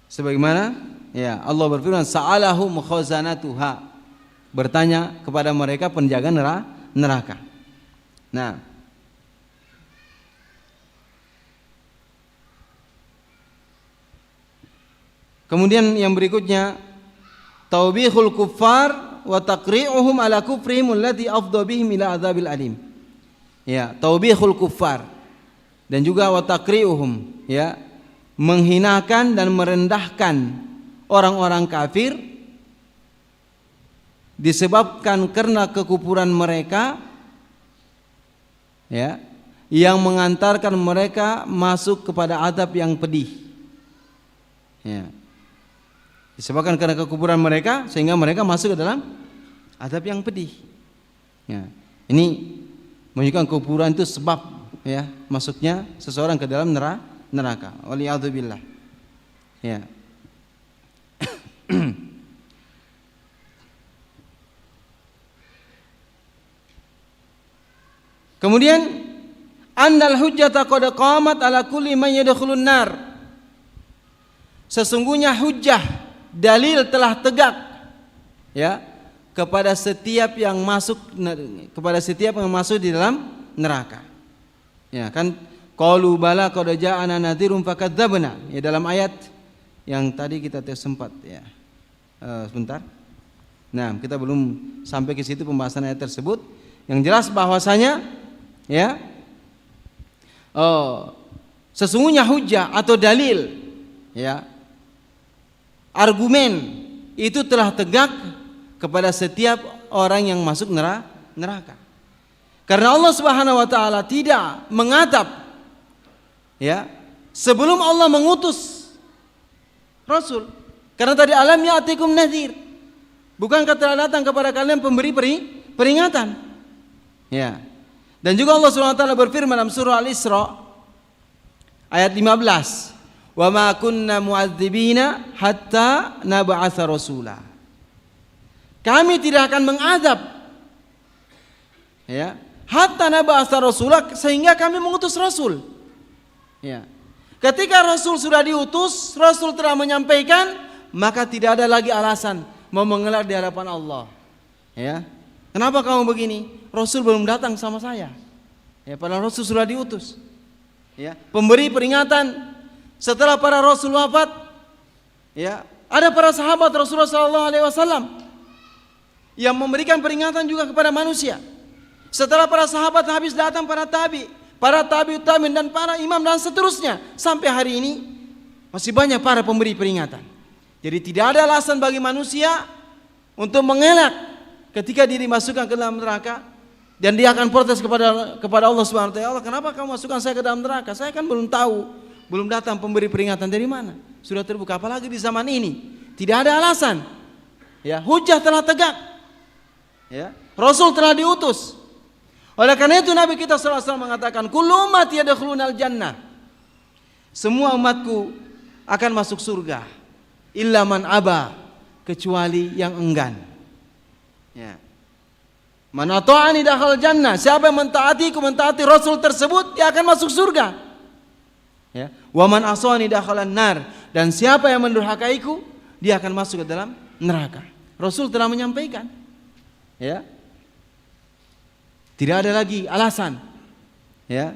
Sebagaimana ya Allah berfirman, sa'alahum khazanatuha, bertanya kepada mereka penjaga neraka. Nah, kemudian yang berikutnya, taubihul kuffar wa taqri'uhum ala kufrihim allati afdha bihim ila adzabil alim. Ya, taubihul kuffar dan juga wa taqri'uhum, ya, menghinakan dan merendahkan orang-orang kafir disebabkan karena kekufuran mereka, ya, yang mengantarkan mereka masuk kepada azab yang pedih. Ya. Disebabkan karena kekufuran mereka sehingga mereka masuk ke dalam azab yang pedih. Ya. Ini menunjukkan kekufuran itu sebab ya masuknya seseorang ke dalam neraka. Waliyadzubillah. Ya. Kemudian annal hujjata qad qamat ala kulli man yadkhulun nar. Sesungguhnya hujjah, dalil telah tegak ya kepada setiap yang masuk di dalam neraka. Ya kan, qalu bala qad ja'ana nadhirun fakadzabna. Ya, dalam ayat yang tadi kita sempat ya. Sebentar. Nah, kita belum sampai ke situ pembahasan ayat tersebut. Yang jelas bahwasanya ya, sesungguhnya hujjah atau dalil, ya, argumen itu telah tegak kepada setiap orang yang masuk neraka. Karena Allah Subhanahu wa taala tidak mengadab ya sebelum Allah mengutus Rasul. Karena tadi alam ya'tikum nadhir. Bukankah telah datang kepada kalian pemberi peringatan? Ya. Dan juga Allah SWT berfirman dalam surah Al-Isra ayat 15, "Wa ma kunna mu'adzibina hatta nab'atsa rasula." Kami tidak akan mengadab ya, hatta nab'atsa rasula, sehingga kami mengutus rasul. Ya. Ketika rasul sudah diutus, rasul telah menyampaikan, maka tidak ada lagi alasan mau mengelar di hadapan Allah. Ya. Kenapa kamu begini? Rasul belum datang sama saya. Ya, padahal Rasul sudah diutus. Ya, pemberi peringatan setelah para Rasul wafat. Ya, ada para sahabat Rasulullah SAW yang memberikan peringatan juga kepada manusia. Setelah para sahabat habis, datang para tabi'ut tabi'in dan para imam dan seterusnya. Sampai hari ini masih banyak para pemberi peringatan. Jadi tidak ada alasan bagi manusia untuk mengelak ketika diri masukkan ke dalam neraka, dan dia akan protes kepada Allah Subhanahu wa taala, "Kenapa kamu masukkan saya ke dalam neraka? Saya kan belum tahu, belum datang pemberi peringatan dari mana? Sudah terbuka, apalagi di zaman ini." Tidak ada alasan. Ya, hujjah telah tegak. Ya, Rasul telah diutus. Oleh karena itu Nabi kita sallallahu alaihi wasallam mengatakan, "Kullu ummati yadkhulunal jannah." Semua umatku akan masuk surga, illa man aba, kecuali yang enggan. Ya. Man ata'ani dakhal jannah, siapa yang mentaati Rasul tersebut, dia akan masuk surga. Ya. Wa man asani dakhalan nar, dan siapa yang mendurhakaiku, dia akan masuk ke dalam neraka. Rasul telah menyampaikan. Ya. Tidak ada lagi alasan. Ya.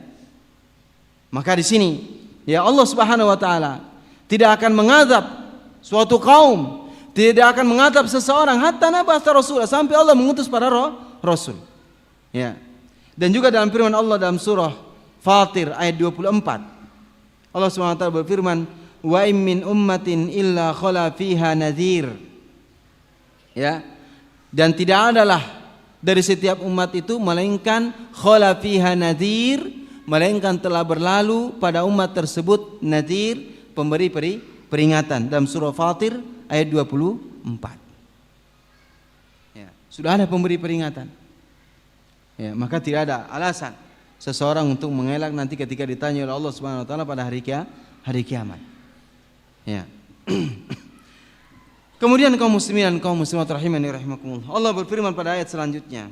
Maka di sini ya Allah Subhanahu wa taala tidak akan mengadab suatu kaum, tidak akan mengadab seseorang hatta naba'atha rasul, sampai Allah mengutus para rasul. Ya. Dan juga dalam firman Allah dalam surah Fatir ayat 24. Allah Subhanahu wa taala berfirman, "Wa in min ummatin illa khala fiha nadhir." Ya. Dan tidak adalah dari setiap umat itu melainkan khala fiha nadhir, melainkan telah berlalu pada umat tersebut nadhir, pemberi peringatan, dalam surah Fatir ayat 24. Ya, sudah ada pemberi peringatan. Ya, maka tidak ada alasan seseorang untuk mengelak nanti ketika ditanya oleh Allah Subhanahu wa taala pada hari kiamat. Ya. Kemudian kaum muslimin dan kaum muslimat rahimani rahimakumullah, Allah berfirman pada ayat selanjutnya.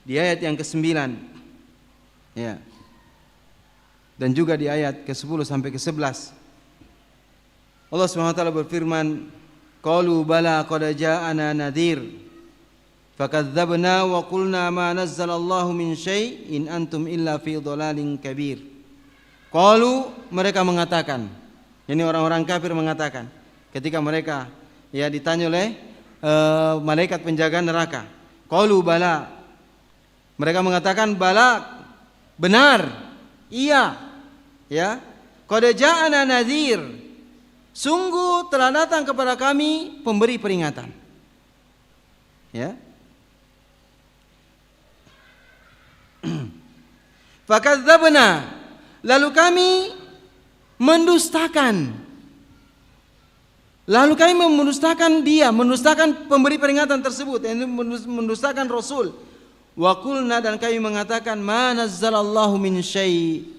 Di ayat yang ke-9. Ya. Dan juga di ayat ke-10 sampai ke-11. Allah Subhanahu wa taala berfirman, "Qalu bala qad ja'ana nadhir fakadzdzabna wa qulna ma nazzalallahu min syai' in antum illa fi dhalalin kabir." Qalu, mereka mengatakan, ini orang-orang kafir mengatakan ketika mereka ya ditanya oleh malaikat penjaga neraka. Qalu bala, mereka mengatakan bala, benar, iya, ya. Qad ja'ana nadhir, sungguh telah datang kepada kami pemberi peringatan. Ya. Fakadzdzabna, lalu kami mendustakan. Lalu kami mendustakan dia, mendustakan pemberi peringatan tersebut, yaitu mendustakan Rasul. Wa qulna, dan kami mengatakan ma nazzalallahu min syai',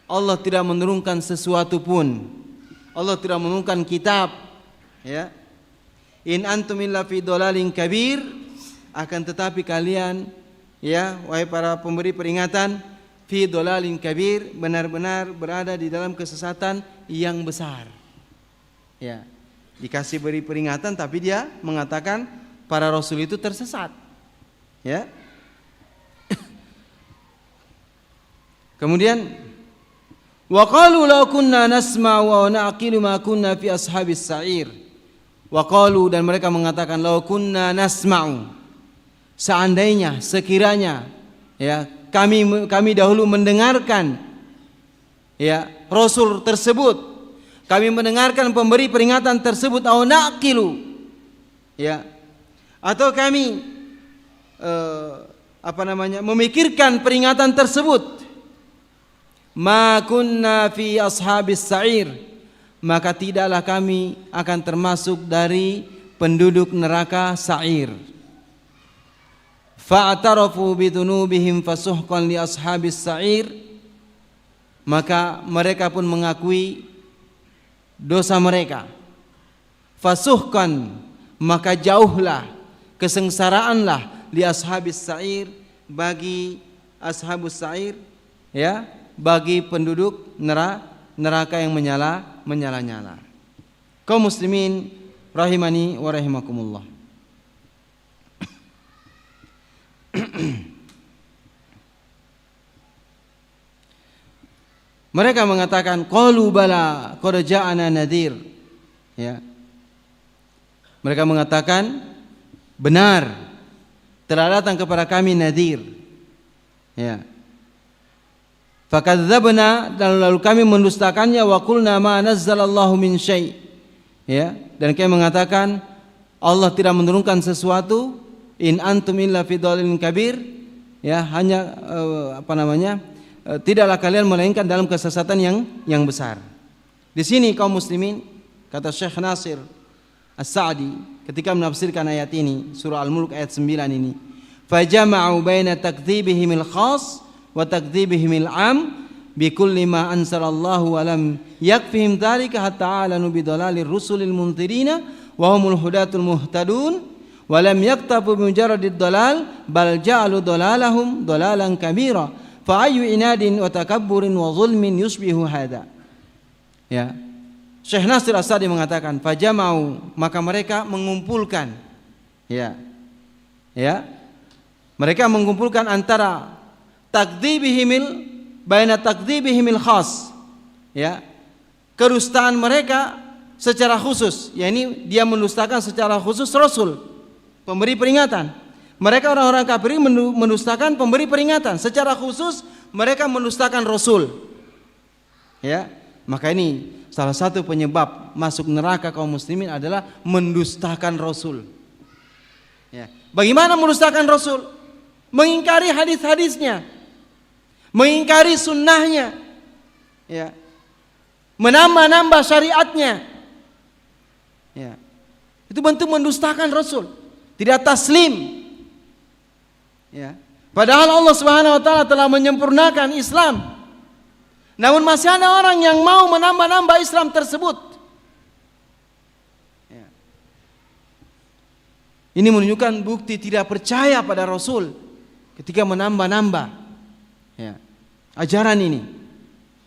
Allah tidak menurunkan sesuatu pun. Allah tidak menurunkan kitab, ya. In antum illa fi dhalalin kabir, akan tetapi kalian, ya, wahai para pemberi peringatan, fi dhalalin kabir, benar-benar berada di dalam kesesatan yang besar. Ya. Dikasih beri peringatan tapi dia mengatakan para rasul itu tersesat. Ya. Kemudian wa qalu law kunna nasma'u wa na'qilu ma kunna fi ashabis sa'ir. Wa qalu, dan mereka mengatakan law kunna nasma'u, seandainya, sekiranya, ya, kami dahulu mendengarkan, ya, rasul tersebut, kami mendengarkan pemberi peringatan tersebut, au naqilu, ya, atau kami memikirkan peringatan tersebut, ma kunna fi ashabis sa'ir, maka tidaklah kami akan termasuk dari penduduk neraka sa'ir. Fa'tarafu bidunubihim fasuhqan li ashabis sa'ir, maka mereka pun mengakui dosa mereka. Fasuhqan, maka jauhlah, kesengsaraanlah, li ashabis sa'ir, bagi ashabus sa'ir, ya, bagi penduduk neraka yang menyala-nyala. Kaum muslimin rahimani wa rahimakumullah. Mereka mengatakan qalu bala qad ja'ana nadhir, ya. Mereka mengatakan benar, telah datang kepada kami nadhir, ya. Fakadzdzabna, dan lalu kami mendustakannya, wa qulna ma nazzalallahu min syai', ya, dan kami mengatakan Allah tidak menurunkan sesuatu, in antum illa fi dhalalin kabir, ya, hanya tidaklah kalian melainkan dalam kesesatan yang besar. Di sini kaum muslimin, kata Syekh Nasir As-Sa'di ketika menafsirkan ayat ini, surah Al-Mulk ayat 9 ini, fajama'u baina takdzibihimil khas wa takdzibihimil 'am bi kulli ma anzalallahu wa lam yakfihim dzalika hatta alanu bi dhalalir rusulil munzirina wa humul hudatul muhtadun wa lam yaktabu bi mujarradid dhalal bal ja'alu dhalalahum dhalalan kabira. Fa'ayu inadin wa takabburin wa zulmin yusbihu hada. Ya. Syekh Nasir As-Sa'di mengatakan fajama'u, maka mereka mengumpulkan, ya. Ya. Mereka mengumpulkan antara takdzibihimil baina takdzibihimil khas, ya, kedustaan mereka secara khusus, yakni dia mendustakan secara khusus Rasul, pemberi peringatan. Mereka orang-orang kafir mendustakan pemberi peringatan, secara khusus mereka mendustakan Rasul. Ya, maka ini salah satu penyebab masuk neraka kaum muslimin adalah mendustakan Rasul. Ya. Bagaimana mendustakan Rasul? Mengingkari hadis-hadisnya, mengingkari sunnahnya, ya, menambah-nambah syariatnya. Ya. Itu bentuk mendustakan Rasul, tidak taslim. Ya. Padahal Allah Subhanahu wa taala telah menyempurnakan Islam. Namun masih ada orang yang mau menambah-nambah Islam tersebut. Ya. Ini menunjukkan bukti tidak percaya pada Rasul ketika menambah-nambah, ya, ajaran ini.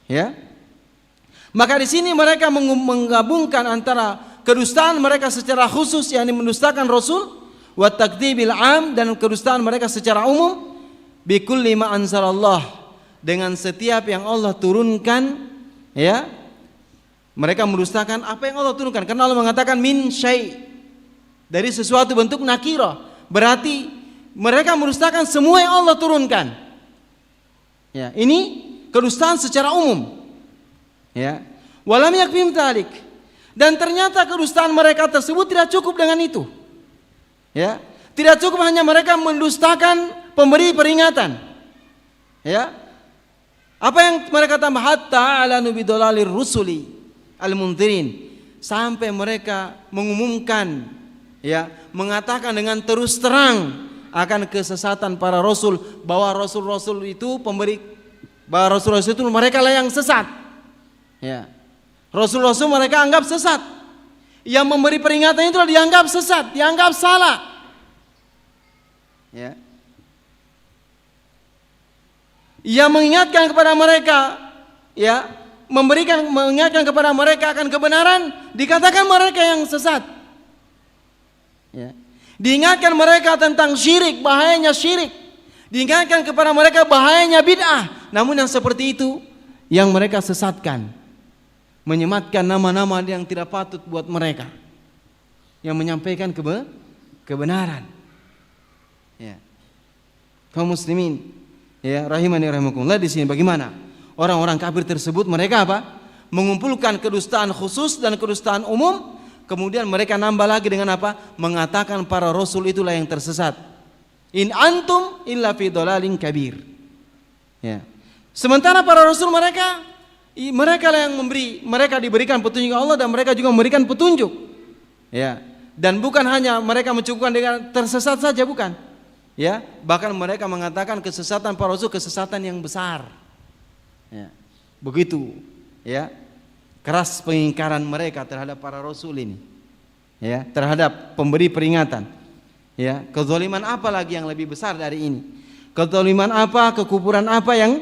Ya. Maka di sini mereka menggabungkan antara kedustaan mereka secara khusus, yakni mendustakan Rasul, wa takdzibil am, dan kedustaan mereka secara umum, bi kulli ma anzalallah, dengan setiap yang Allah turunkan, ya. Mereka mendustakan apa yang Allah turunkan, karena Allah mengatakan min syai', dari sesuatu bentuk nakirah, berarti mereka mendustakan semua yang Allah turunkan. Ya, ini kedustaan secara umum. Ya. Walam yakfim dzalik. Dan ternyata kedustaan mereka tersebut tidak cukup dengan itu. Ya, tidak cukup hanya mereka mendustakan pemberi peringatan. Ya. Apa yang mereka tambah? Hatta ala nubidolalir rusuli al-mundzirin, sampai mereka mengumumkan, ya, mengatakan dengan terus terang akan kesesatan para rasul, bahwa rasul-rasul itu bahwa rasul-rasul itu mereka lah yang sesat. Ya. Rasul-rasul mereka anggap sesat. Yang memberi peringatan itu dianggap sesat, dianggap salah. Ya. Yang mengingatkan kepada mereka, ya, mengingatkan kepada mereka akan kebenaran, dikatakan mereka yang sesat. Ya. Diingatkan mereka tentang syirik, bahayanya syirik. Diingatkan kepada mereka bahayanya bid'ah. Namun yang seperti itu yang mereka sesatkan, menyematkan nama-nama yang tidak patut buat mereka, yang menyampaikan kebenaran. Ya. Kaum muslimin, ya, rahimani rahimakumullah, di sini bagaimana orang-orang kafir tersebut, mereka apa? Mengumpulkan kedustaan khusus dan kedustaan umum, kemudian mereka nambah lagi dengan apa? Mengatakan para rasul itulah yang tersesat. In antum illa fi dhalalin kabir. Ya. Sementara para rasul mereka lah yang memberi, mereka diberikan petunjuk Allah dan mereka juga memberikan petunjuk. Ya. Dan bukan hanya mereka mencukupkan dengan tersesat saja, bukan. Ya, bahkan mereka mengatakan kesesatan para rasul kesesatan yang besar. Ya. Begitu, ya, keras pengingkaran mereka terhadap para rasul ini. Ya, terhadap pemberi peringatan. Ya, kezaliman apa lagi yang lebih besar dari ini? Kezaliman apa, kekufuran apa yang,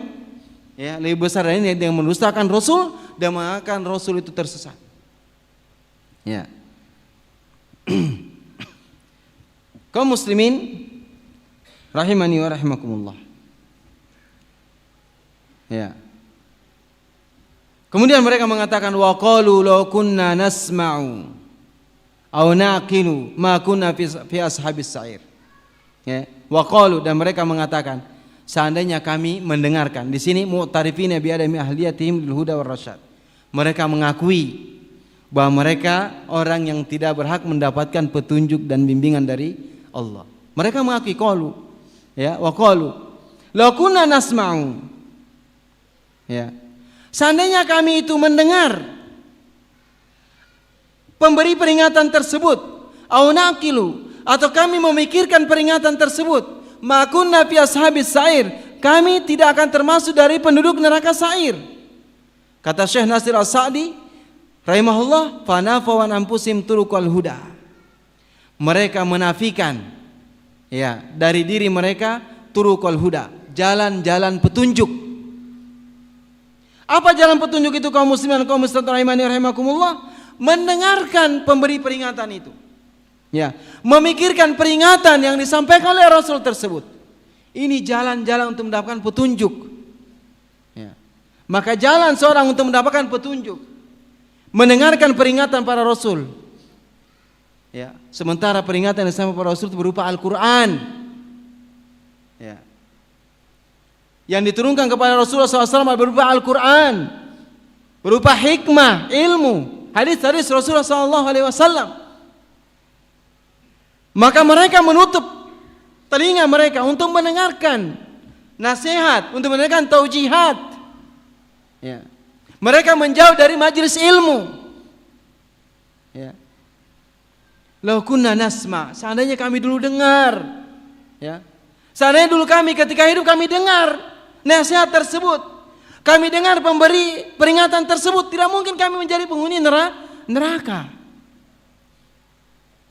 ya, lebih besar dari ini, yang mendustakan Rasul dan mengatakan Rasul itu tersesat. Ya. Kaum muslimin rahimani wa rahimakumullah. Ya. Kemudian mereka mengatakan wa qalu law kunna nasma'u aw naqilu ma kunna fi ashabis sa'ir. Ya. Wa qalu, dan mereka mengatakan, seandainya kami mendengarkan. Di sini mu'tarifina bi adami ahliyatihim lil huda war rasyad. Mereka mengakui bahwa mereka orang yang tidak berhak mendapatkan petunjuk dan bimbingan dari Allah. Mereka mengakui, qalu, ya, wa qalu law kunna nasma'u. Ya. Seandainya kami itu mendengar pemberi peringatan tersebut, au naqilu, atau kami memikirkan peringatan tersebut, ma kunna fi ashabis sa'ir, kami tidak akan termasuk dari penduduk neraka sa'ir. Kata Syekh Nasir As-Sa'di rahimahullah, fa nafawan anfusim turuqal huda. Mereka menafikan, ya, dari diri mereka turuqal huda, jalan-jalan petunjuk. Apa jalan petunjuk itu kaum muslimin dan kaum muslimat rahimani rahimakumullah? Mendengarkan pemberi peringatan itu. Ya, memikirkan peringatan yang disampaikan oleh Rasul tersebut. Ini jalan-jalan untuk mendapatkan petunjuk. Ya. Maka jalan seorang untuk mendapatkan petunjuk, mendengarkan peringatan para rasul. Ya, sementara peringatan yang sama para rasul itu berupa Al-Quran. Ya. Yang diturunkan kepada Rasulullah SAW berupa Al-Quran, berupa hikmah, ilmu, hadis-hadis Rasulullah SAW. Maka mereka menutup telinga mereka untuk mendengarkan nasihat, untuk mendengarkan taujihat. Ya. Mereka menjauh dari majelis ilmu. Ya. Lau kunna nasma, seandainya kami dulu dengar, ya. Seandainya dulu kami ketika hidup kami dengar nasihat tersebut, kami dengar pemberi peringatan tersebut, tidak mungkin kami menjadi penghuni neraka.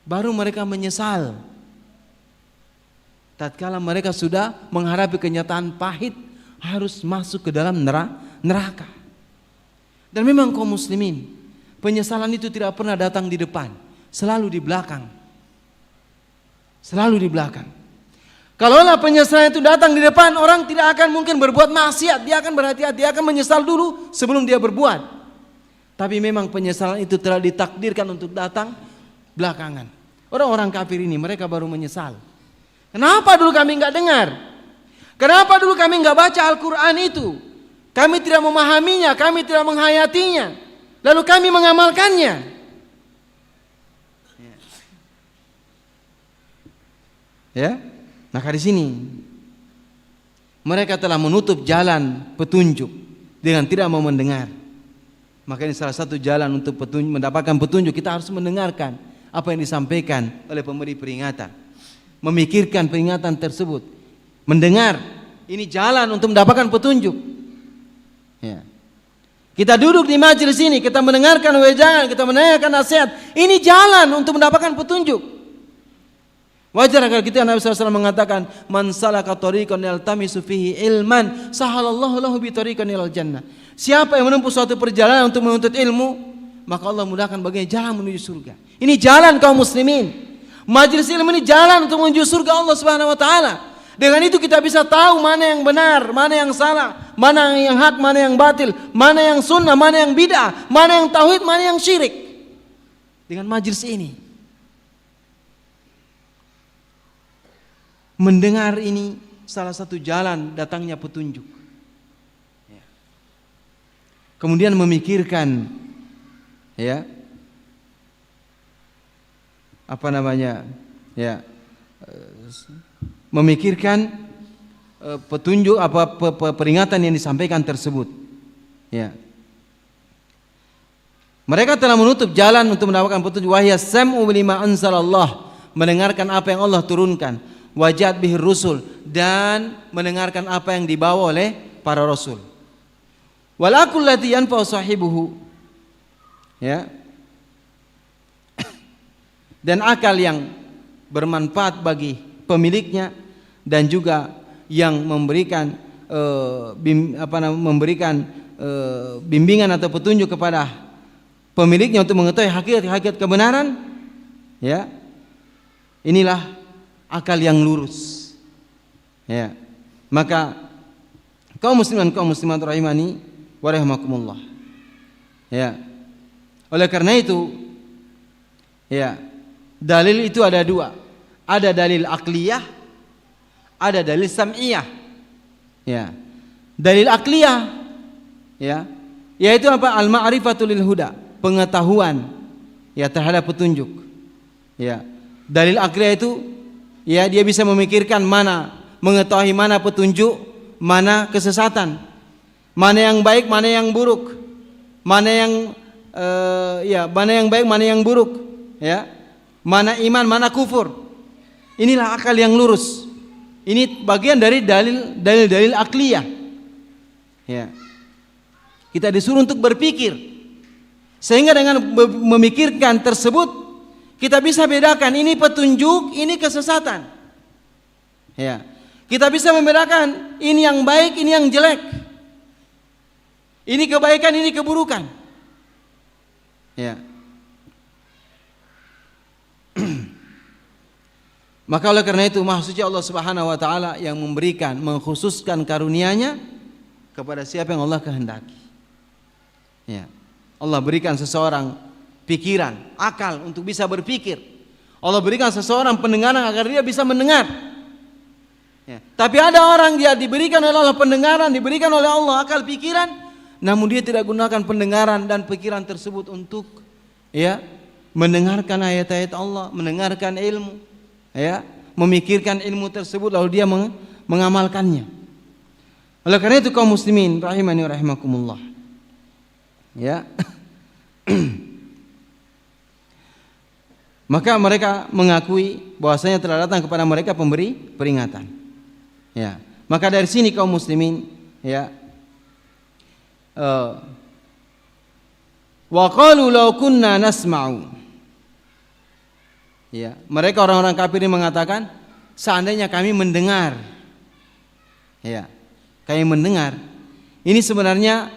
Baru mereka menyesal tatkala mereka sudah menghadapi kenyataan pahit harus masuk ke dalam neraka. Dan memang kaum muslimin, penyesalan itu tidak pernah datang di depan, selalu di belakang. Selalu di belakang. Kalaulah penyesalan itu datang di depan, orang tidak akan mungkin berbuat maksiat, dia akan berhati-hati, dia akan menyesal dulu sebelum dia berbuat. Tapi memang penyesalan itu telah ditakdirkan untuk datang belakangan. Orang-orang kafir ini mereka baru menyesal. Kenapa dulu kami enggak dengar? Kenapa dulu kami enggak baca Al-Quran itu? Kami tidak memahaminya, kami tidak menghayatinya, lalu kami mengamalkannya. Ya, maka di sini mereka telah menutup jalan petunjuk dengan tidak mau mendengar. Maka ini salah satu jalan untuk mendapatkan petunjuk, kita harus mendengarkan apa yang disampaikan oleh pemberi peringatan, memikirkan peringatan tersebut, mendengar. Ini jalan untuk mendapatkan petunjuk. Ya. Kita duduk di majelis ini, kita mendengarkan wejangan, kita mendengarkan nasihat. Ini jalan untuk mendapatkan petunjuk. Wajar agar kita, Nabi SAW mengatakan, man salaka tariqan yaltamisu fihi ilman, sahalallahu lahu bi tariqan ilal jannah. Siapa yang menempuh suatu perjalanan untuk menuntut ilmu, maka Allah mudahkan baginya jalan menuju surga. Ini jalan kaum muslimin. Majelis ilmu ini jalan untuk menuju surga Allah Subhanahu wa taala. Dengan itu kita bisa tahu mana yang benar, mana yang salah, mana yang hak, mana yang batil, mana yang sunnah, mana yang bid'ah, mana yang tauhid, mana yang syirik. Dengan majelis ini, mendengar ini salah satu jalan datangnya petunjuk. Kemudian memikirkan, ya, apa namanya, ya, memikirkan petunjuk apa peringatan yang disampaikan tersebut. Ya. Mereka telah menutup jalan untuk mendapatkan petunjuk. Wahya sam'u lima anzalallah, mendengarkan apa yang Allah turunkan. Wajat bihir rusul, dan mendengarkan apa yang dibawa oleh para rasul. Walakul lati yanfa'u sahibuhu, ya. Dan akal yang bermanfaat bagi pemiliknya, dan juga yang memberikan bimbingan atau petunjuk kepada pemiliknya untuk mengetahui hakikat kebenaran, ya. Inilah akal yang lurus. Ya. Maka kaum muslimin kaum muslimat rahimani wa rahimakumullah. Ya. Oleh karena itu, ya, dalil itu ada dua. Ada dalil akliyah, ada dalil sam'iyah. Ya. Dalil akliyah, ya, yaitu apa? Al-ma'rifatul lil huda, pengetahuan, ya, terhadap petunjuk. Ya. Dalil akliyah itu, ya, dia bisa memikirkan mengetahui mana petunjuk, mana kesesatan, mana yang baik, mana yang buruk, mana yang mana yang baik, mana yang buruk, ya, mana iman, mana kufur. Inilah akal yang lurus. Ini bagian dari dalil akliyah. Ya. Kita disuruh untuk berpikir, sehingga dengan memikirkan tersebut kita bisa bedakan ini petunjuk, ini kesesatan. Ya. Kita bisa membedakan ini yang baik, ini yang jelek. Ini kebaikan, ini keburukan. Ya. Maka oleh karena itu Maha Suci Allah Subhanahu wa taala yang memberikan, mengkhususkan karunia-Nya kepada siapa yang Allah kehendaki. Ya. Allah berikan seseorang pikiran, akal untuk bisa berpikir. Allah berikan seseorang pendengaran agar dia bisa mendengar. Ya. Tapi ada orang dia diberikan oleh Allah pendengaran, diberikan oleh Allah akal pikiran, namun dia tidak gunakan pendengaran dan pikiran tersebut untuk mendengarkan ayat-ayat Allah, mendengarkan ilmu, memikirkan ilmu tersebut lalu dia mengamalkannya. Oleh karena itu kaum muslimin rahimani wa rahimakumullah. Maka mereka mengakui bahwasanya telah datang kepada mereka pemberi peringatan. Maka dari sini kaum muslimin wa qalu law kunna nasma'u. Mereka orang-orang kafir ini mengatakan seandainya kami mendengar. Kami mendengar. Ini sebenarnya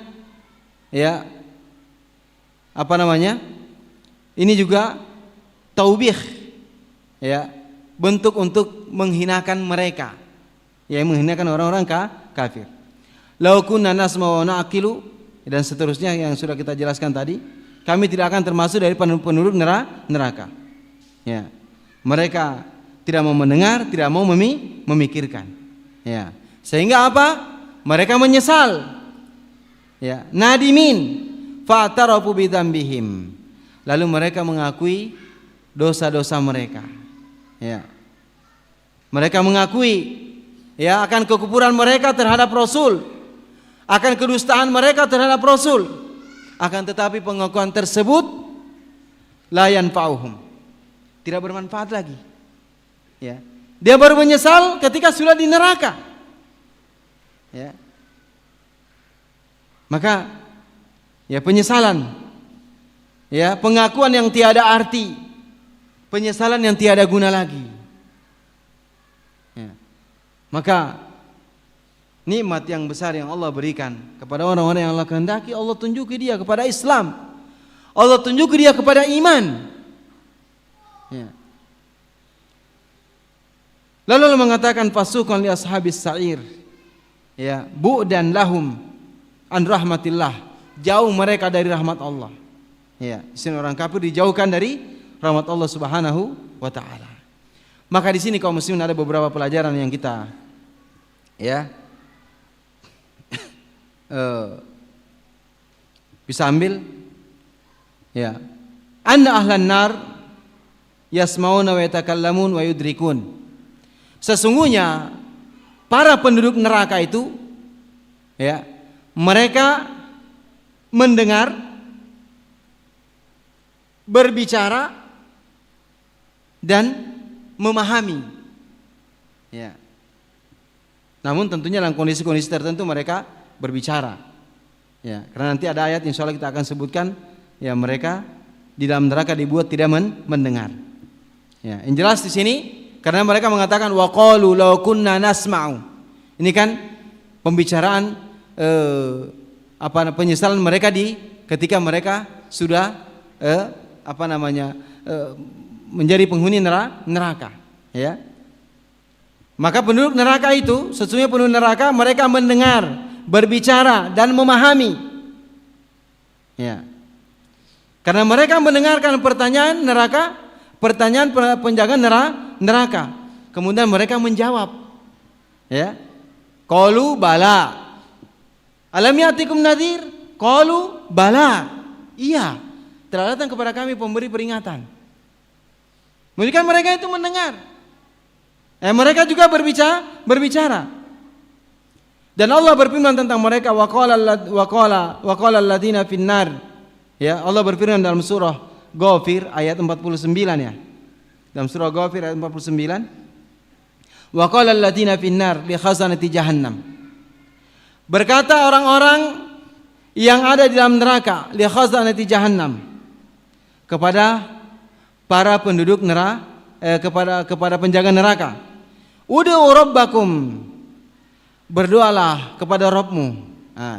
ini juga taubih, bentuk untuk menghinakan mereka, menghinakan orang-orang kafir. Lau kunna nasma'u wa na'qilu dan seterusnya yang sudah kita jelaskan tadi, kami tidak akan termasuk dari penduduk neraka. Mereka tidak mau mendengar, tidak mau memikirkan. Sehingga apa? Mereka menyesal. Nadimin fa'tarafu bidzambihim. Lalu mereka mengakui dosa-dosa mereka. Mereka mengakui akan kekufuran mereka terhadap Rasul, akan kedustaan mereka terhadap Rasul. Akan tetapi pengakuan tersebut la yanfa'uhum, tidak bermanfaat lagi. Dia baru menyesal ketika sudah di neraka. Maka penyesalan, pengakuan yang tiada arti, penyesalan yang tiada guna lagi. Maka nikmat yang besar yang Allah berikan kepada orang-orang yang Allah kehendaki, Allah tunjuki dia kepada Islam, Allah tunjuki dia kepada iman. Lalu Allah mengatakan fasuqan li ashabis sa'ir, bu'dan lahum an rahmatillah, jauh mereka dari rahmat Allah. Di sini orang kafir dijauhkan dari rahmat Allah Subhanahu wa taala. Maka di sini kaum muslimin ada beberapa pelajaran yang kita bisa ambil. Anna ahlan nar yasmauna wa yatakallamun wa yudrikun. Sesungguhnya para penduduk neraka itu mereka mendengar, berbicara dan memahami. Namun tentunya dalam kondisi-kondisi tertentu mereka berbicara. Karena nanti ada ayat insyaallah kita akan sebutkan mereka di dalam neraka dibuat tidak mendengar. Yang jelas di sini karena mereka mengatakan wa qalu law kunna nasma'u. Ini kan pembicaraan penyesalan mereka ketika mereka sudah menjadi penghuni neraka. Maka penduduk neraka itu, sesungguhnya penduduk neraka mereka mendengar, berbicara dan memahami. Karena mereka mendengarkan pertanyaan penjaga neraka. Kemudian mereka menjawab. Qalu bala. Alam ya'tikum nadhir? Qalu bala. Iya, telah datang kepada kami pemberi peringatan. Mungkin mereka itu mendengar. Mereka juga berbicara. Dan Allah berfirman tentang mereka wa qala alladziina finnar. Allah berfirman dalam surah Ghafir ayat 49 Dalam surah Ghafir ayat 49. Wa qala alladziina finnar li khazanati jahannam. Berkata orang-orang yang ada di dalam neraka li khazanati jahannam kepada para penduduk neraka, kepada penjaga neraka. Ud'u rabbakum, berdoalah kepada Rabbmu.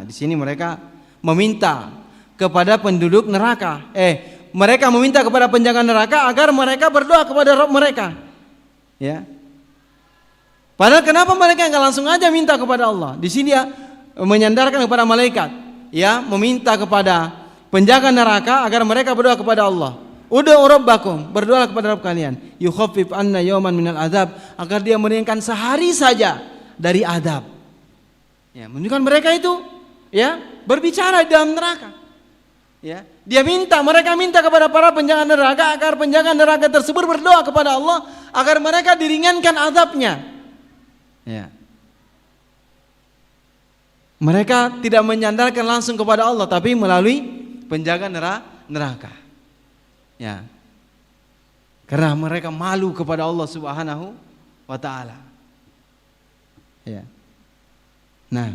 Di sini mereka meminta kepada penduduk neraka. Mereka meminta kepada penjaga neraka agar mereka berdoa kepada Rabb mereka. Padahal kenapa mereka enggak langsung aja minta kepada Allah? Di sini menyandarkan kepada malaikat, ya, meminta kepada penjaga neraka agar mereka berdoa kepada Allah. Ud'u rabbakum, berdoa kepada Rabb kalian, yukhaffif anna yawman minal azab, agar dia meringankan sehari saja dari azab. Ya, menunjukkan mereka itu, ya, berbicara di dalam neraka. Ya, dia mereka minta kepada para penjaga neraka agar penjaga neraka tersebut berdoa kepada Allah agar mereka diringankan azabnya. Ya. Mereka tidak menyandarkan langsung kepada Allah, tapi melalui penjaga neraka. Ya. Karena mereka malu kepada Allah Subhanahu wa taala. Ya. Nah,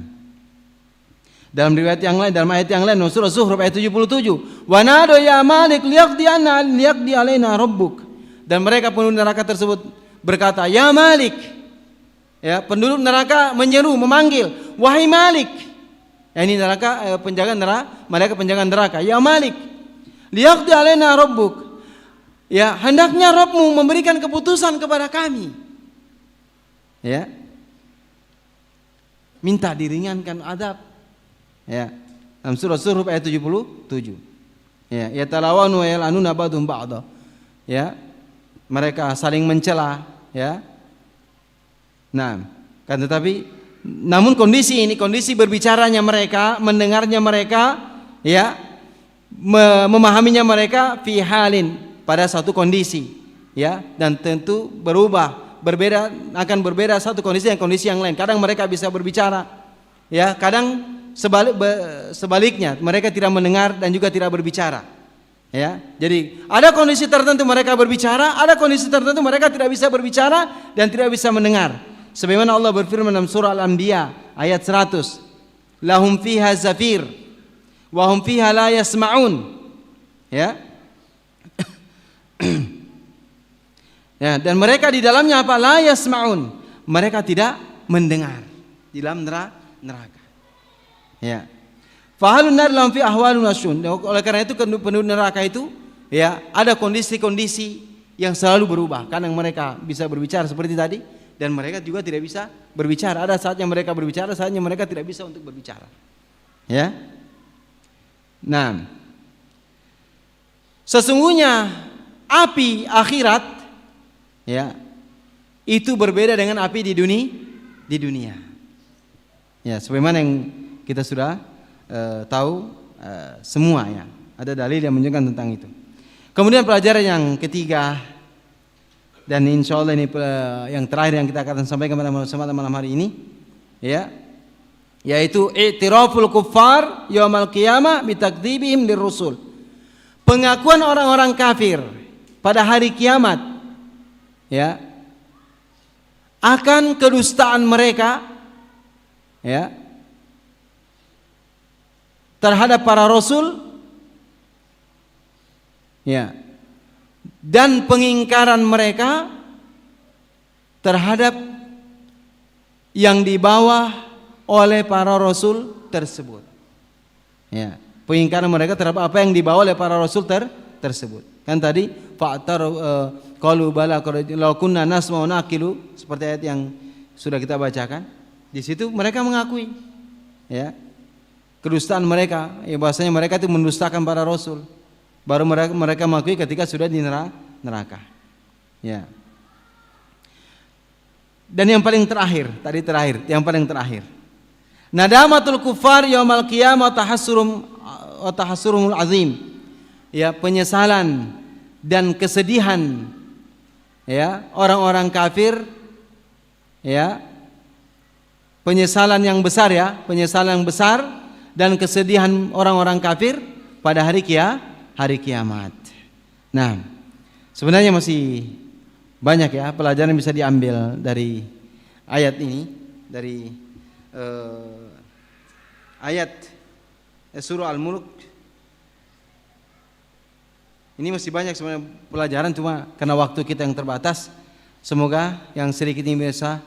dalam riwayat yang lain, dalam ayat yang lain, surah Zuhruf ayat 77, "Wa nadu ya Malik liyaqdi alaina rabbuk." Dan mereka penduduk neraka tersebut berkata, "Ya Malik." Ya, penduduk neraka menyeru, memanggil, "Wahai Malik." Ya, ini neraka, penjaga neraka, mereka penjaga neraka, "Ya Malik, liyaqdi alaina rabbuk." Ya, hendaknya Rabbmu memberikan keputusan kepada kami. Ya. Minta diringankan azab. Ya. Dalam surah Zuhruf ayat 77. Ya, yatalawanu wa yal'anuna ba'dhum ba'dha. Ya. Mereka saling mencela, ya. Nah, kan tetapi namun kondisi ini, kondisi berbicaranya mereka, mendengarnya mereka, ya, memahaminya mereka fi halin, pada satu kondisi, ya, dan tentu berbeda akan berbeda satu kondisi dengan kondisi yang lain. Kadang mereka bisa berbicara, ya, kadang sebaliknya mereka tidak mendengar dan juga tidak berbicara. Ya, jadi ada kondisi tertentu mereka berbicara, ada kondisi tertentu mereka tidak bisa berbicara dan tidak bisa mendengar. Sebagaimana Allah berfirman dalam surah Al-Anbiya ayat 100, "Lahum fiha zafir wa hum fiha la yasma'un." Ya. Ya, dan mereka di dalamnya apa? La yasma'un. Mereka tidak mendengar di dalam neraka. Ya. Fahalun nar lam fi ahwalun wasyun. Oleh karena itu penduduk neraka itu, ya, ada kondisi-kondisi yang selalu berubah. Kadang mereka bisa berbicara seperti tadi dan mereka juga tidak bisa berbicara. Ada saatnya mereka berbicara, saatnya mereka tidak bisa untuk berbicara. Ya. Nah, sesungguhnya api akhirat, ya, itu berbeda dengan api di dunia. Ya, sebagaimana yang kita sudah tahu semua, ya. Ada dalil yang menunjukkan tentang itu. Kemudian pelajaran yang ketiga, dan insya Allah ini yang terakhir yang kita akan sampaikan pada malam hari ini, ya, yaitu i'tiraful kuffar yaumal qiyamah bitakdzibihim lirrusul. Pengakuan orang-orang kafir pada hari kiamat, ya, akan kedustaan mereka, ya, terhadap para rasul, ya, dan pengingkaran mereka terhadap yang dibawa oleh para rasul tersebut. Ya, pengingkaran mereka terhadap apa yang dibawa oleh para rasul tersebut. Kan tadi fa'tar qalu bala law kunna nasma'u naqilu, seperti ayat yang sudah kita bacakan. Di situ mereka mengakui, ya, kedustaan mereka, ya, bahasanya mereka itu mendustakan para rasul. Baru mereka mengakui ketika sudah di neraka. Ya. Dan yang paling terakhir, yang paling terakhir. Nadamatul kufar yaumal qiyamah tahassurumul azim. Ya, penyesalan dan kesedihan, ya, orang-orang kafir, ya. Penyesalan yang besar, ya, penyesalan yang besar dan kesedihan orang-orang kafir pada hari kiamat. Nah, sebenarnya masih banyak, ya, pelajaran yang bisa diambil dari ayat ini, dari ayat surah Al-Mulk. Ini masih banyak sebenarnya pelajaran, cuma karena waktu kita yang terbatas, semoga yang sedikit ini bisa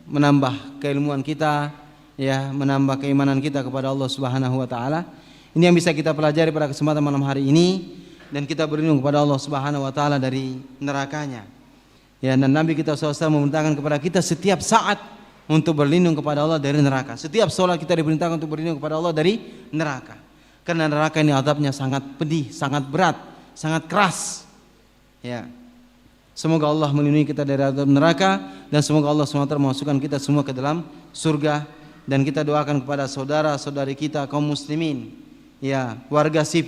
menambah keilmuan kita, ya, menambah keimanan kita kepada Allah Subhanahu wa taala. Ini yang bisa kita pelajari pada kesempatan malam hari ini, dan kita berlindung kepada Allah Subhanahu wa taala dari nerakanya. Ya, dan Nabi kita SAW memerintahkan kepada kita setiap saat untuk berlindung kepada Allah dari neraka. Setiap sholat kita diperintahkan untuk berlindung kepada Allah dari neraka. Karena neraka ini azabnya sangat pedih, sangat berat, sangat keras. Ya. Semoga Allah melindungi kita dari azab neraka dan semoga Allah SWT memasukkan kita semua ke dalam surga. Dan kita doakan kepada saudara-saudari kita kaum muslimin, ya, warga sipil